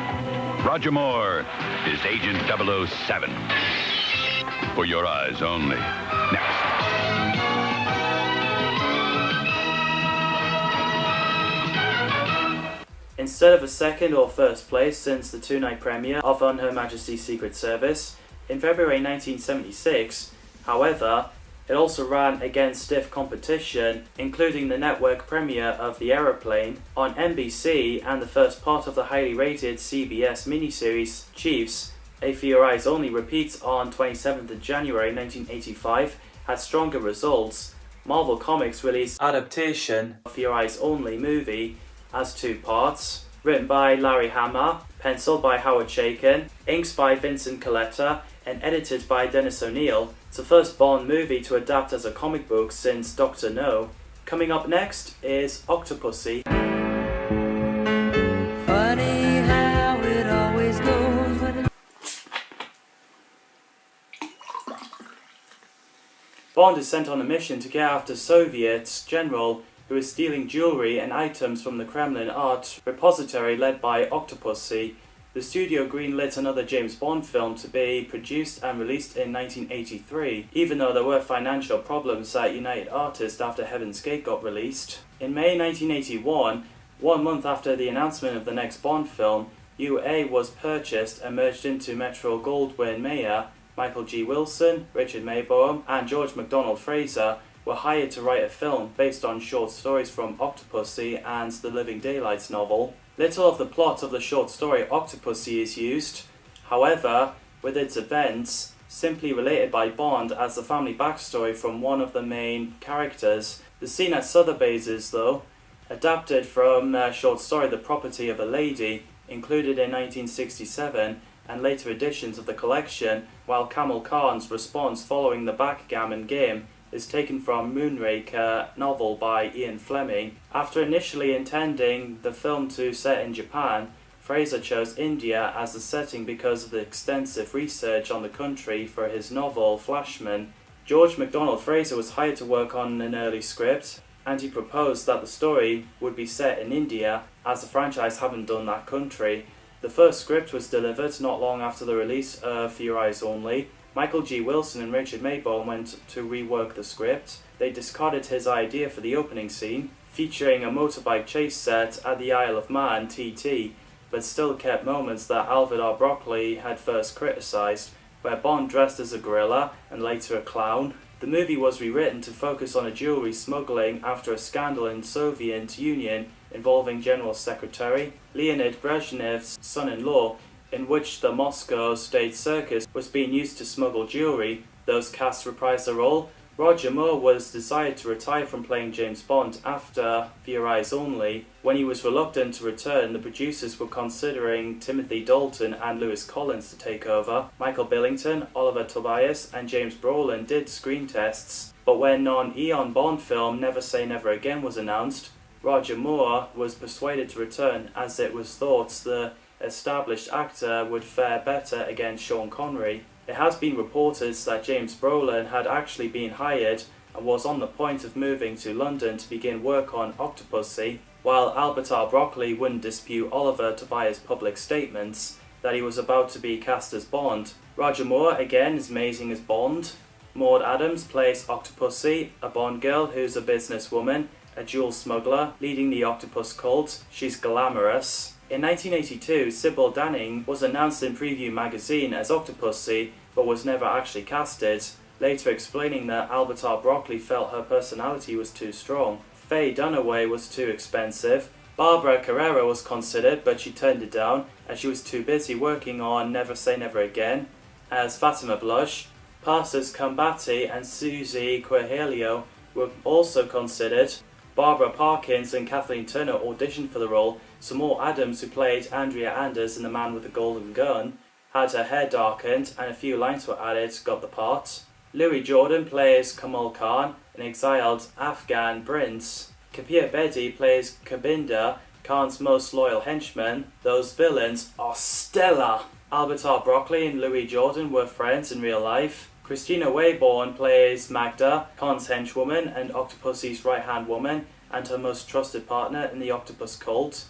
Roger Moore is Agent 007. For Your Eyes Only. Next. Instead of a second or first place since the two-night premiere of On Her Majesty's Secret Service, in February 1976, however, it also ran against stiff competition, including the network premiere of The Aeroplane on NBC and the first part of the highly rated CBS miniseries Chiefs. A For Your Eyes Only repeats on 27th of January 1985 had stronger results. Marvel Comics released adaptation of For Your Eyes Only movie as two parts, written by Larry Hama, penciled by Howard Chaykin, inks by Vincent Coletta, and edited by Dennis O'Neil. It's the first Bond movie to adapt as a comic book since Dr. No. Coming up next is Octopussy. Funny how it always goes when Bond is sent on a mission to get after Soviet general who is stealing jewelry and items from the Kremlin art repository led by Octopussy. The studio greenlit another James Bond film to be produced and released in 1983, even though there were financial problems at United Artists after Heaven's Gate got released. In May 1981, 1 month after the announcement of the next Bond film, UA was purchased and merged into Metro-Goldwyn-Mayer. Michael G. Wilson, Richard Maybaum, and George MacDonald Fraser were hired to write a film based on short stories from Octopussy and the Living Daylights novel. Little of the plot of the short story Octopussy is used, however, with its events simply related by Bond as the family backstory from one of the main characters. The scene at Sotheby's is, though, adapted from a short story The Property of a Lady included in 1967, and later editions of the collection, while Kamal Khan's response following the backgammon game is taken from Moonraker novel by Ian Fleming. After initially intending the film to set in Japan, Fraser chose India as the setting because of the extensive research on the country for his novel Flashman. George MacDonald Fraser was hired to work on an early script, and he proposed that the story would be set in India, as the franchise hadn't done that country. The first script was delivered not long after the release of For Your Eyes Only. Michael G. Wilson and Richard Maybaum went to rework the script. They discarded his idea for the opening scene, featuring a motorbike chase set at the Isle of Man, TT, but still kept moments that Alfred R. Broccoli had first criticised, where Bond dressed as a gorilla and later a clown. The movie was rewritten to focus on a jewelry smuggling after a scandal in Soviet Union involving General Secretary Leonid Brezhnev's son-in-law, in which the Moscow State Circus was being used to smuggle jewelry. Those cast reprised the role. Roger Moore was decided to retire from playing James Bond after For Your Eyes Only. When he was reluctant to return, the producers were considering Timothy Dalton and Lewis Collins to take over. Michael Billington, Oliver Tobias and James Brolin did screen tests, but when non-Eon Bond film Never Say Never Again was announced, Roger Moore was persuaded to return, as it was thought the established actor would fare better against Sean Connery. It has been reported that James Brolin had actually been hired and was on the point of moving to London to begin work on Octopussy, while Albert R. Broccoli wouldn't dispute Oliver Tobias' public statements that he was about to be cast as Bond. Roger Moore again is amazing as Bond. Maud Adams plays Octopussy, a Bond girl who's a businesswoman, a jewel smuggler, leading the octopus cult. She's glamorous. In 1982, Sybil Danning was announced in Preview magazine as Octopussy, but was never actually casted, later explaining that Albert R. Broccoli felt her personality was too strong. Faye Dunaway was too expensive. Barbara Carrera was considered, but she turned it down, as she was too busy working on Never Say Never Again. As Fatima Blush, Passes Kambati and Susie Quirhelio were also considered. Barbara Parkins and Kathleen Turner auditioned for the role, so Maud Adams, who played Andrea Anders in The Man with the Golden Gun, had her hair darkened and a few lines were added, got the part. Louis Jordan plays Kamal Khan, an exiled Afghan prince. Kabir Bedi plays Kabinda, Khan's most loyal henchman. Those villains are stellar! Albert R. Broccoli and Louis Jordan were friends in real life. Christina Wayborn plays Magda, Khan's henchwoman and Octopussy's right-hand woman, and her most trusted partner in the octopus cult.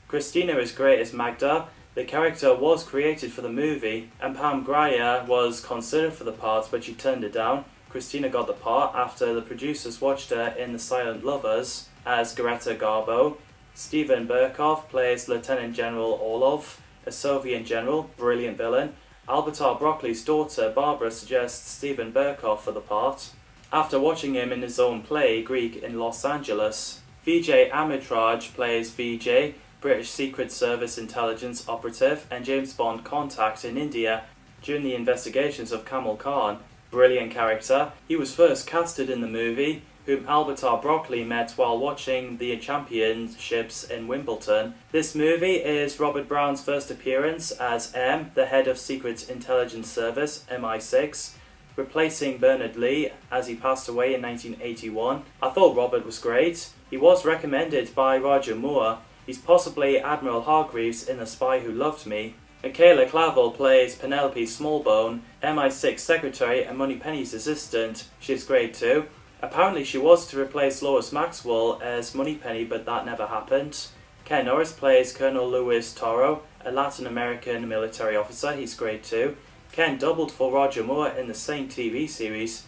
Christina is great as Magda. The character was created for the movie, and Pam Grier was considered for the part, but she turned it down. Christina got the part after the producers watched her in The Silent Lovers as Greta Garbo. Steven Berkoff plays Lieutenant General Orlov, a Soviet general, brilliant villain. Albert R. Broccoli's daughter Barbara suggests Steven Berkoff for the part, after watching him in his own play, Greek in Los Angeles. Vijay Amitraj plays Vijay, British Secret Service intelligence operative and James Bond contact in India during the investigations of Kamal Khan. Brilliant character. He was first casted in the movie, whom Albert R. Broccoli met while watching the championships in Wimbledon. This movie is Robert Brown's first appearance as M, the head of Secret Intelligence Service, MI6, replacing Bernard Lee as he passed away in 1981. I thought Robert was great. He was recommended by Roger Moore. He's possibly Admiral Hargreaves in The Spy Who Loved Me. Michaela Clavel plays Penelope Smallbone, MI6 secretary and Moneypenny's assistant. She's great too. Apparently she was to replace Lois Maxwell as Moneypenny, but that never happened. Ken Norris plays Colonel Luis Toro, a Latin American military officer. He's great too. Ken doubled for Roger Moore in the same TV series.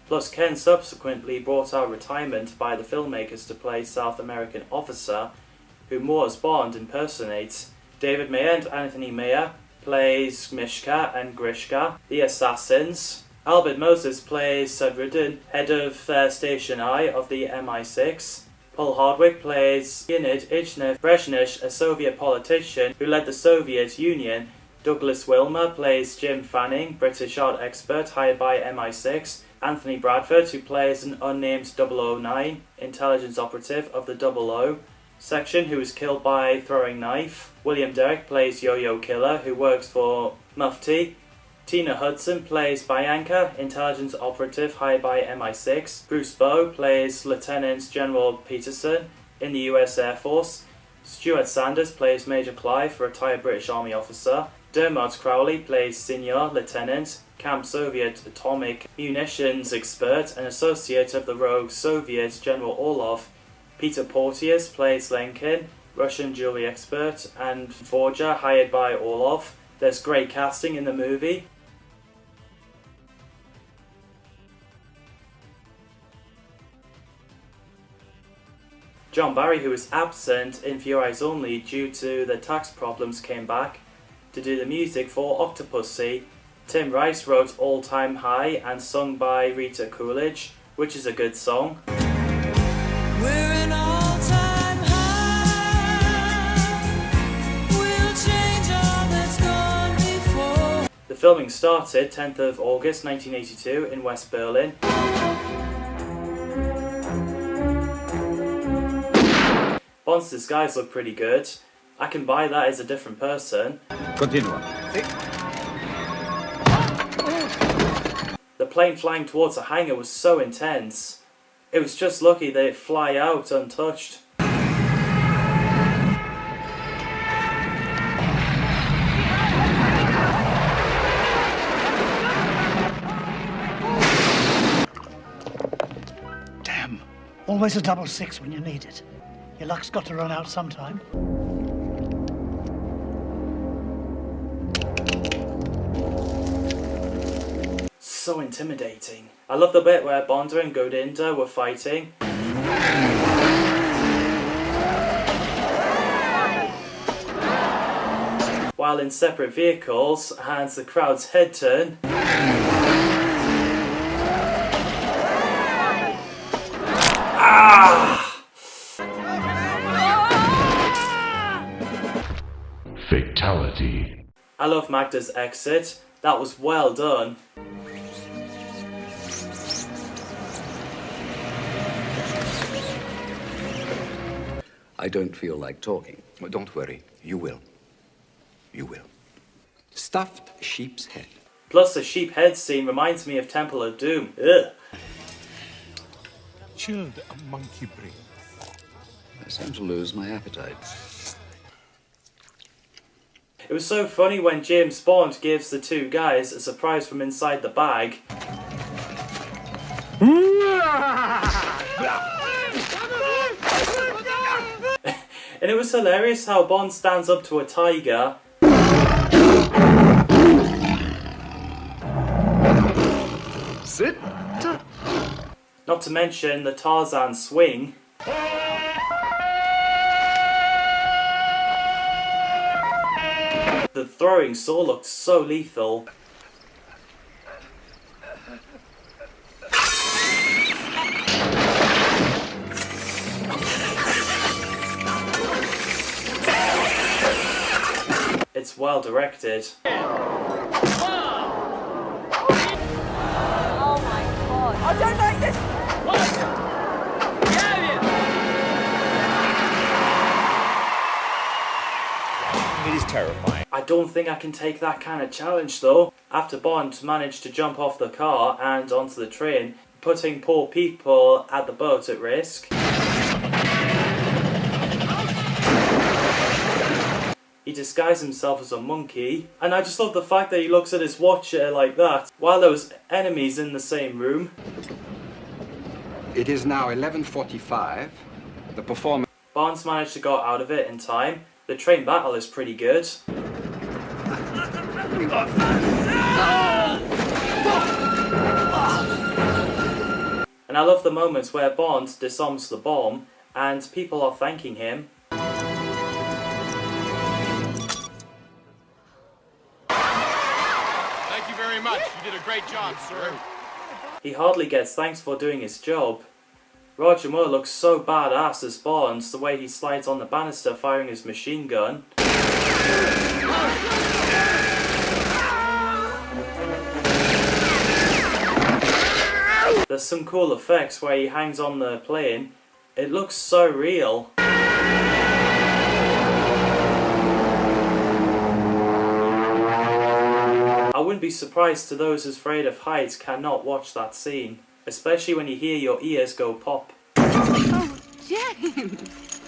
Plus Ken subsequently brought out retirement by the filmmakers to play South American officer, who Moore's Bond impersonates. David Mayer and Anthony Mayer plays Mishka and Grishka, the assassins. Albert Moses plays Sadruddin, head of Station I of the MI6. Paul Hardwick plays Leonid Ichnev Brezhnev, a Soviet politician who led the Soviet Union. Douglas Wilmer plays Jim Fanning, British art expert hired by MI6. Anthony Bradford, who plays an unnamed 009, intelligence operative of the 00. section, who was killed by throwing knife. William Derrick plays Yo-Yo Killer, who works for Mufti. Tina Hudson plays Bianca, intelligence operative hired by MI6. Bruce Bowe plays Lieutenant General Peterson in the US Air Force. Stuart Sanders plays Major Clive, retired British Army officer. Dermot Crowley plays Senior Lieutenant, Camp Soviet atomic munitions expert and associate of the rogue Soviet General Orlov. Peter Porteous plays Lenkin, Russian jewelry expert and forger hired by Orlov. There's great casting in the movie. John Barry, who was absent in For Your Eyes Only due to the tax problems, came back to do the music for Octopussy. Tim Rice wrote All Time High and sung by Rita Coolidge, which is a good song. We're an all-time high. We'll change all that's gone before. The filming started 10th of August 1982 in West Berlin. Bond's disguise looked pretty good. I can buy that as a different person. Continua. The plane flying towards a hangar was so intense. It was just lucky that it fly out untouched. Damn. Always a 666 when you need it. Your luck's got to run out sometime. So intimidating. I love the bit where Bonder and Godinda were fighting. While in separate vehicles, and the crowd's head turn. Ah! Fatality. I love Magda's exit. That was well done. I don't feel like talking. Well, don't worry. You will. You will. Stuffed sheep's head. Plus the sheep head scene reminds me of Temple of Doom. Ugh. Chilled monkey brain. I seem to lose my appetite. It was so funny when James Bond gives the two guys a surprise from inside the bag. And it was hilarious how Bond stands up to a tiger. Sit. Not to mention the Tarzan swing. The throwing saw looked so lethal. It's well directed. Oh my god. I don't like this! It is terrifying. I don't think I can take that kind of challenge though. After Bond managed to jump off the car and onto the train, putting poor people at the boat at risk. He disguised himself as a monkey, and I just love the fact that he looks at his watch like that, while there was enemies in the same room. It is now 11:45. The performance... Bond's managed to go out of it in time. The train battle is pretty good. And I love the moments where Bond disarms the bomb, and people are thanking him. Thank you very much. You did a great job, sir. He hardly gets thanks for doing his job. Roger Moore looks so badass as Bond, the way he slides on the banister firing his machine gun. There's some cool effects where he hangs on the plane. It looks so real. wouldn't be surprised to those afraid of heights cannot watch that scene, especially when you hear your ears go pop. Oh, James!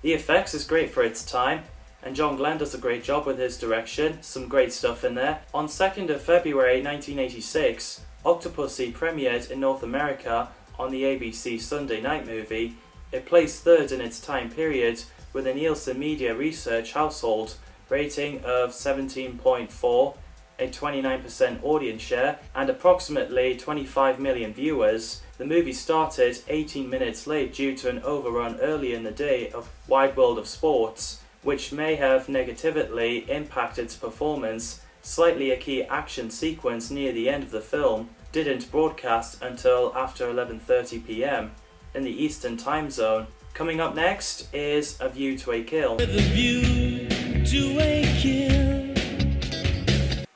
The effects is great for its time, and John Glenn does a great job with his direction, some great stuff in there. On 2nd of February 1986, Octopussy premiered in North America on the ABC Sunday Night Movie. It placed third in its time period with a Nielsen Media Research household rating of 17.4, a 29% audience share, and approximately 25 million viewers. The movie started 18 minutes late due to an overrun early in the day of Wide World of Sports, which may have negatively impacted its performance. Slightly a key action sequence near the end of the film didn't broadcast until after 11:30 p.m. in the Eastern Time Zone. Coming up next is A View to a Kill.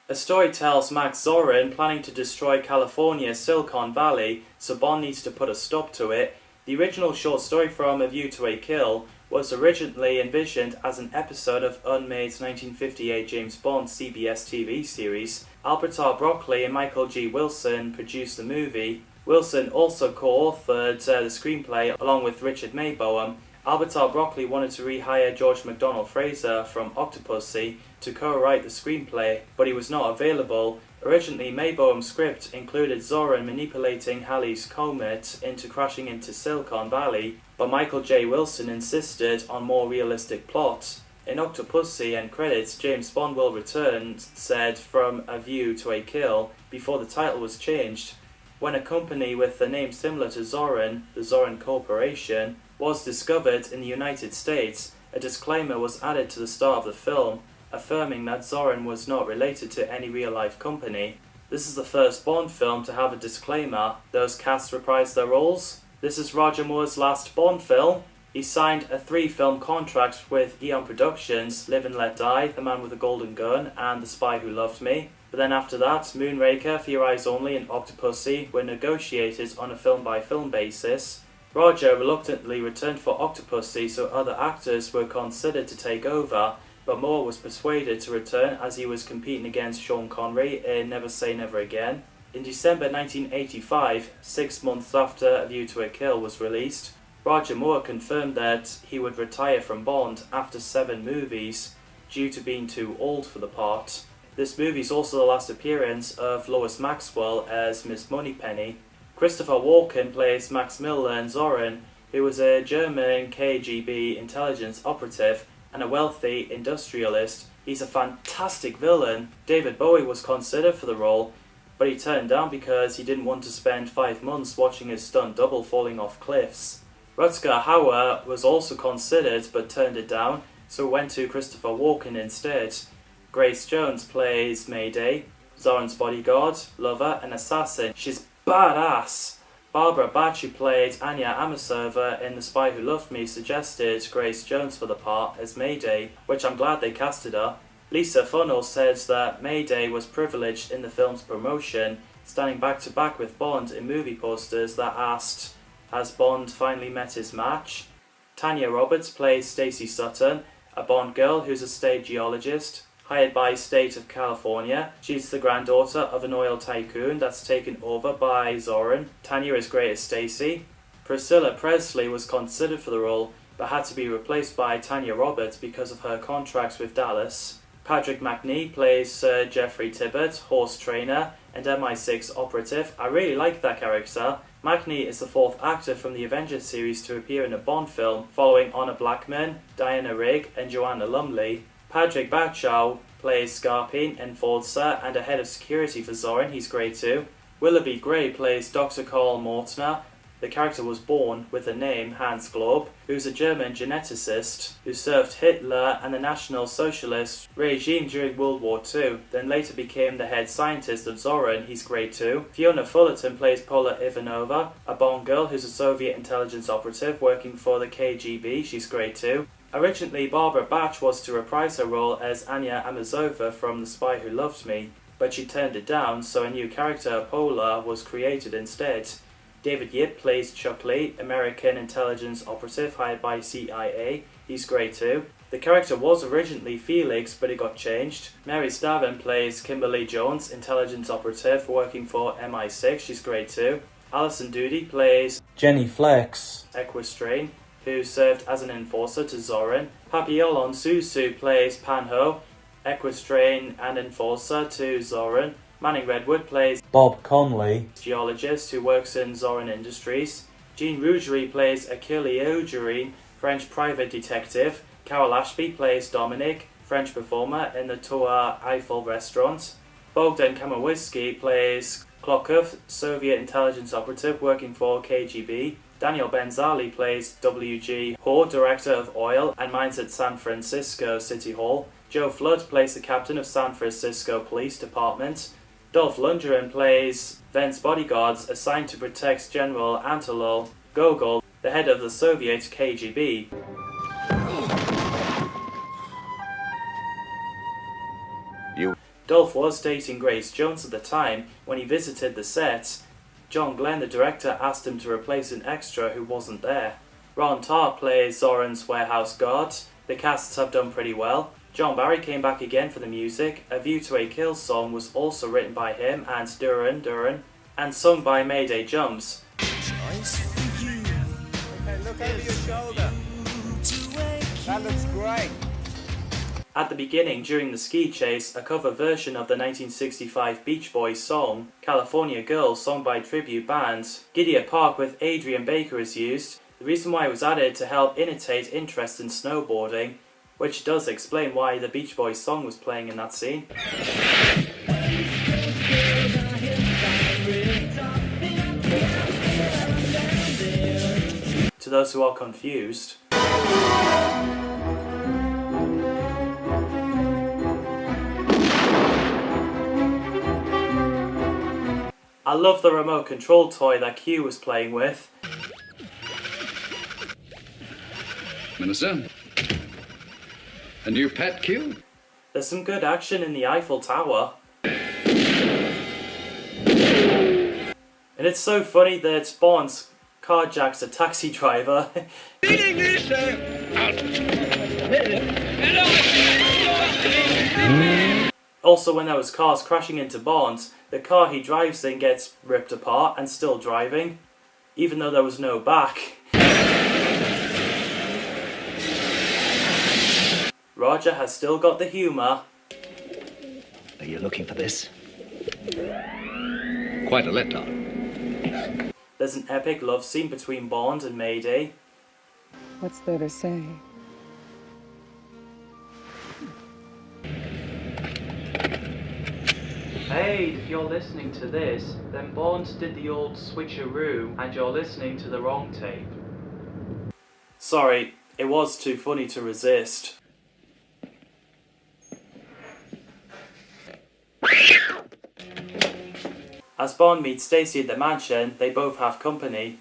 A story tells Max Zorin planning to destroy California's Silicon Valley, so Bond needs to put a stop to it. The original short story from A View to a Kill was originally envisioned as an episode of Unmade's 1958 James Bond CBS TV series. Albert R. Broccoli and Michael G. Wilson produced the movie. Wilson also co-authored the screenplay along with Richard Maybohm. Albert R. Broccoli wanted to rehire George MacDonald Fraser from Octopussy to co-write the screenplay, but he was not available. Originally, Maybohm's script included Zorin manipulating Halley's Comet into crashing into Silicon Valley, but Michael J. Wilson insisted on more realistic plot. In Octopussy end credits, James Bond will return said From a View to a Kill before the title was changed. When a company with a name similar to Zorin, the Zorin Corporation, was discovered in the United States, a disclaimer was added to the start of the film, affirming that Zorin was not related to any real-life company. This is the first Bond film to have a disclaimer. Those cast reprised their roles. This is Roger Moore's last Bond film. He signed a 3-film contract with Eon Productions, Live and Let Die, The Man with the Golden Gun, and The Spy Who Loved Me. But then after that, Moonraker, For Your Eyes Only, and Octopussy were negotiated on a film-by-film basis. Roger reluctantly returned for Octopussy, so other actors were considered to take over, but Moore was persuaded to return as he was competing against Sean Connery in Never Say Never Again. In December 1985, 6 months after A View to a Kill was released, Roger Moore confirmed that he would retire from Bond after 7 movies due to being too old for the part. This movie is also the last appearance of Lois Maxwell as Miss Moneypenny. Christopher Walken plays Maximilian Zorin, who was a German KGB intelligence operative and a wealthy industrialist. He's a fantastic villain. David Bowie was considered for the role, but he turned down because he didn't want to spend 5 months watching his stunt double falling off cliffs. Rutger Hauer was also considered but turned it down, so went to Christopher Walken instead. Grace Jones plays Mayday, Zorin's bodyguard, lover and assassin. She's badass. Barbara Bach, who played Anya Amasova in The Spy Who Loved Me, suggested Grace Jones for the part as Mayday, which I'm glad they casted her. Lisa Funnell says that Mayday was privileged in the film's promotion, standing back to back with Bond in movie posters that asked, "Has Bond finally met his match?" Tanya Roberts plays Stacey Sutton, a Bond girl who's a state geologist, hired by State of California. She's the granddaughter of an oil tycoon that's taken over by Zorin. Tanya is great as Stacey. Priscilla Presley was considered for the role, but had to be replaced by Tanya Roberts because of her contracts with Dallas. Patrick Macnee plays Sir Geoffrey Tibbett, horse trainer and MI6 operative. I really like that character. Macnee is the 4th actor from the Avengers series to appear in a Bond film, following Honor Blackman, Diana Rigg and Joanna Lumley. Patrick Bachow plays Scarpine, enforcer and a head of security for Zorin. He's great too. Willoughby Gray plays Dr. Karl Mortner. The character was born with the name Hans Glob, who's a German geneticist who served Hitler and the National Socialist regime during World War II, then later became the head scientist of Zorin. He's great too. Fiona Fullerton plays Paula Ivanova, a Bond girl who's a Soviet intelligence operative working for the KGB. She's great too. Originally, Barbara Bach was to reprise her role as Anya Amasova from The Spy Who Loved Me, but she turned it down, so a new character, Paula, was created instead. David Yip plays Chuck Lee, American intelligence operative hired by CIA. he's great too. The character was originally Felix, but it got changed. Mary Stavin plays Kimberly Jones, intelligence operative working for MI6, she's great too. Alison Doody plays Jenny Flex, Equistrain, who served as an enforcer to Zorin. Papillon Susu plays Panho, Equistrain and enforcer to Zorin. Manning Redwood plays Bob Conley, geologist who works in Zorin Industries. Jean Rougerie plays Achille Augerine, French private detective. Carol Ashby plays Dominic, French performer in the Tour Eiffel restaurant. Bogdan Kamewiski plays Klokov, Soviet intelligence operative working for KGB. Daniel Benzali plays W.G. Hoare, director of oil and mines at San Francisco City Hall. Joe Flood plays the captain of San Francisco Police Department. Dolph Lundgren plays Vent's bodyguards assigned to protect General Anatol Gogol, the head of the Soviet KGB. Dolph was dating Grace Jones at the time. When he visited the set, John Glenn, the director, asked him to replace an extra who wasn't there. Ron Tarr plays Zorin's warehouse guard. The casts have done pretty well. John Barry came back again for the music. A View to a Kill song was also written by him and Duran, and sung by Mayday Jumps. Okay, look over your shoulder. That looks great. At the beginning, during the ski chase, a cover version of the 1965 Beach Boys song, California Girl, sung by tribute band Gidea Park with Adrian Baker, is used. The reason why it was added to help initiate interest in snowboarding, which does explain why the Beach Boys song was playing in that scene. To those who are confused, I love the remote control toy that Q was playing with. Minister? A new pet, Q? There's some good action in the Eiffel Tower. And it's so funny that Bond carjacks a taxi driver. Also, when there was cars crashing into Bond, the car he drives in gets ripped apart and still driving, even though there was no back. Roger has still got the humour. Are you looking for this? Quite a letdown. There's an epic love scene between Bond and Mayday. What's there to say? Hey, if you're listening to this, then Bond did the old switcheroo and you're listening to the wrong tape. Sorry, it was too funny to resist. As Bond meets Stacy at the mansion, they both have company.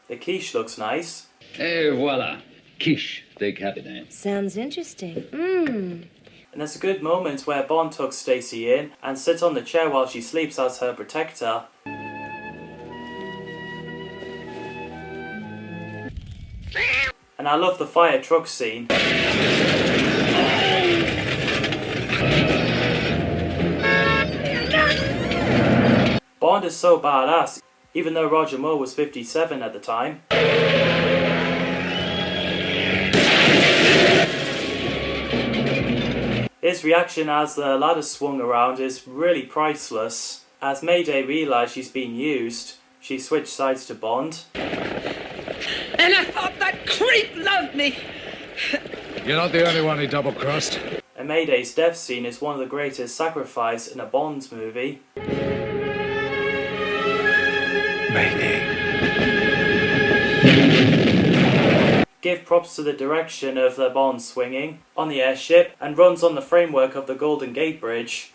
The quiche looks nice. Et voila. Quiche. Big happy name. Sounds interesting. And there's a good moment where Bond tucks Stacy in and sits on the chair while she sleeps as her protector. And I love the fire truck scene. Bond is so badass, even though Roger Moore was 57 at the time. His reaction as the ladder swung around is really priceless. As Mayday realised she's been used, she switched sides to Bond. And I thought that creep loved me. You're not the only one he double-crossed. And Mayday's death scene is one of the greatest sacrifice in a Bond movie. Mayday. Give props to the direction of the Bond swinging on the airship and runs on the framework of the Golden Gate Bridge.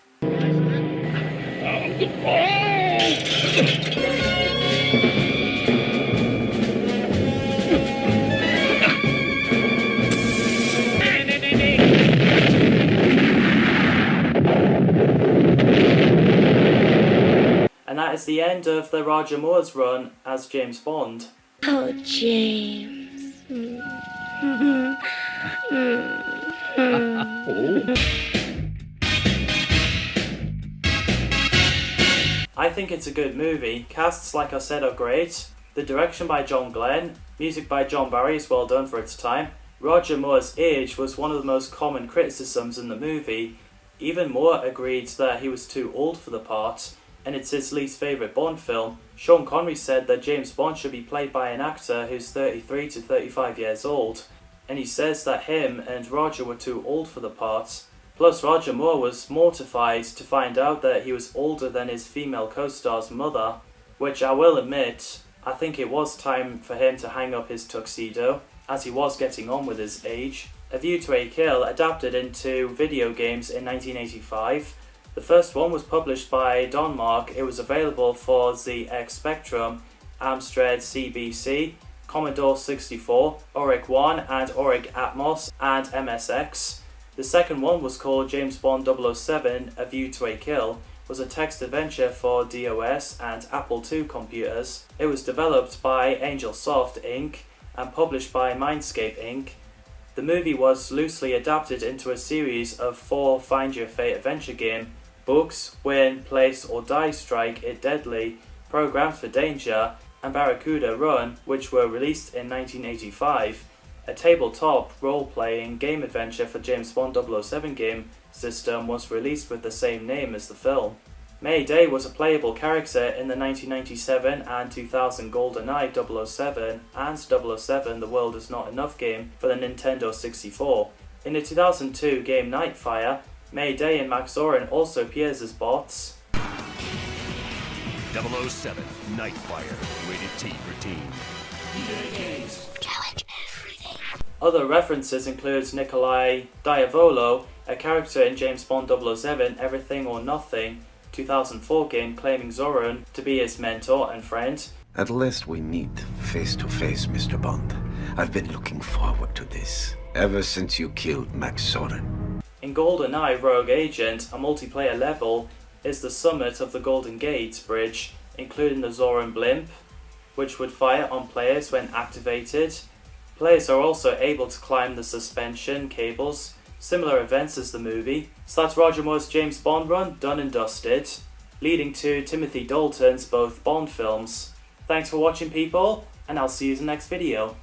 And that is the end of the Roger Moore's run as James Bond. Oh, James. I think it's a good movie. Casts, like I said, are great. The direction by John Glenn, music by John Barry is well done for its time. Roger Moore's age was one of the most common criticisms in the movie. Even Moore agreed that he was too old for the part, and it's his least favourite Bond film. Sean Connery said that James Bond should be played by an actor who's 33 to 35 years old, and he says that him and Roger were too old for the part. Plus, Roger Moore was mortified to find out that he was older than his female co-star's mother, which I will admit, I think it was time for him to hang up his tuxedo, as he was getting on with his age. A View to a Kill adapted into video games in 1985. The first one was published by Denmark. It was available for ZX Spectrum, Amstrad CBC, Commodore 64, Auric 1 and Auric Atmos, and MSX. The second one was called James Bond 007, A View to a Kill, was a text adventure for DOS and Apple II computers. It was developed by Angel Soft Inc. and published by Mindscape Inc. The movie was loosely adapted into a series of 4 Find Your Fate adventure game books: Win, Place or Die, Strike It Deadly, Programmed for Danger, and Barracuda Run, which were released in 1985. A tabletop role-playing game adventure for James Bond 007 game system was released with the same name as the film. Mayday was a playable character in the 1997 and 2000 GoldenEye 007 and 007 The World Is Not Enough game for the Nintendo 64. In the 2002 game Nightfire, Mayday and Max Zorin also appears as bots. 007 Nightfire, rated T for teen. Other references include Nikolai Diavolo, a character in James Bond 007 Everything or Nothing 2004 game, claiming Zorin to be his mentor and friend. At last we meet face to face, Mr. Bond. I've been looking forward to this ever since you killed Max Zorin. In GoldenEye Rogue Agent, a multiplayer level is the summit of the Golden Gate Bridge, including the Zorin blimp, which would fire on players when activated. Players are also able to climb the suspension cables, similar events as the movie. So that's Roger Moore's James Bond run, done and dusted, leading to Timothy Dalton's both Bond films. Thanks for watching, people, and I'll see you in the next video.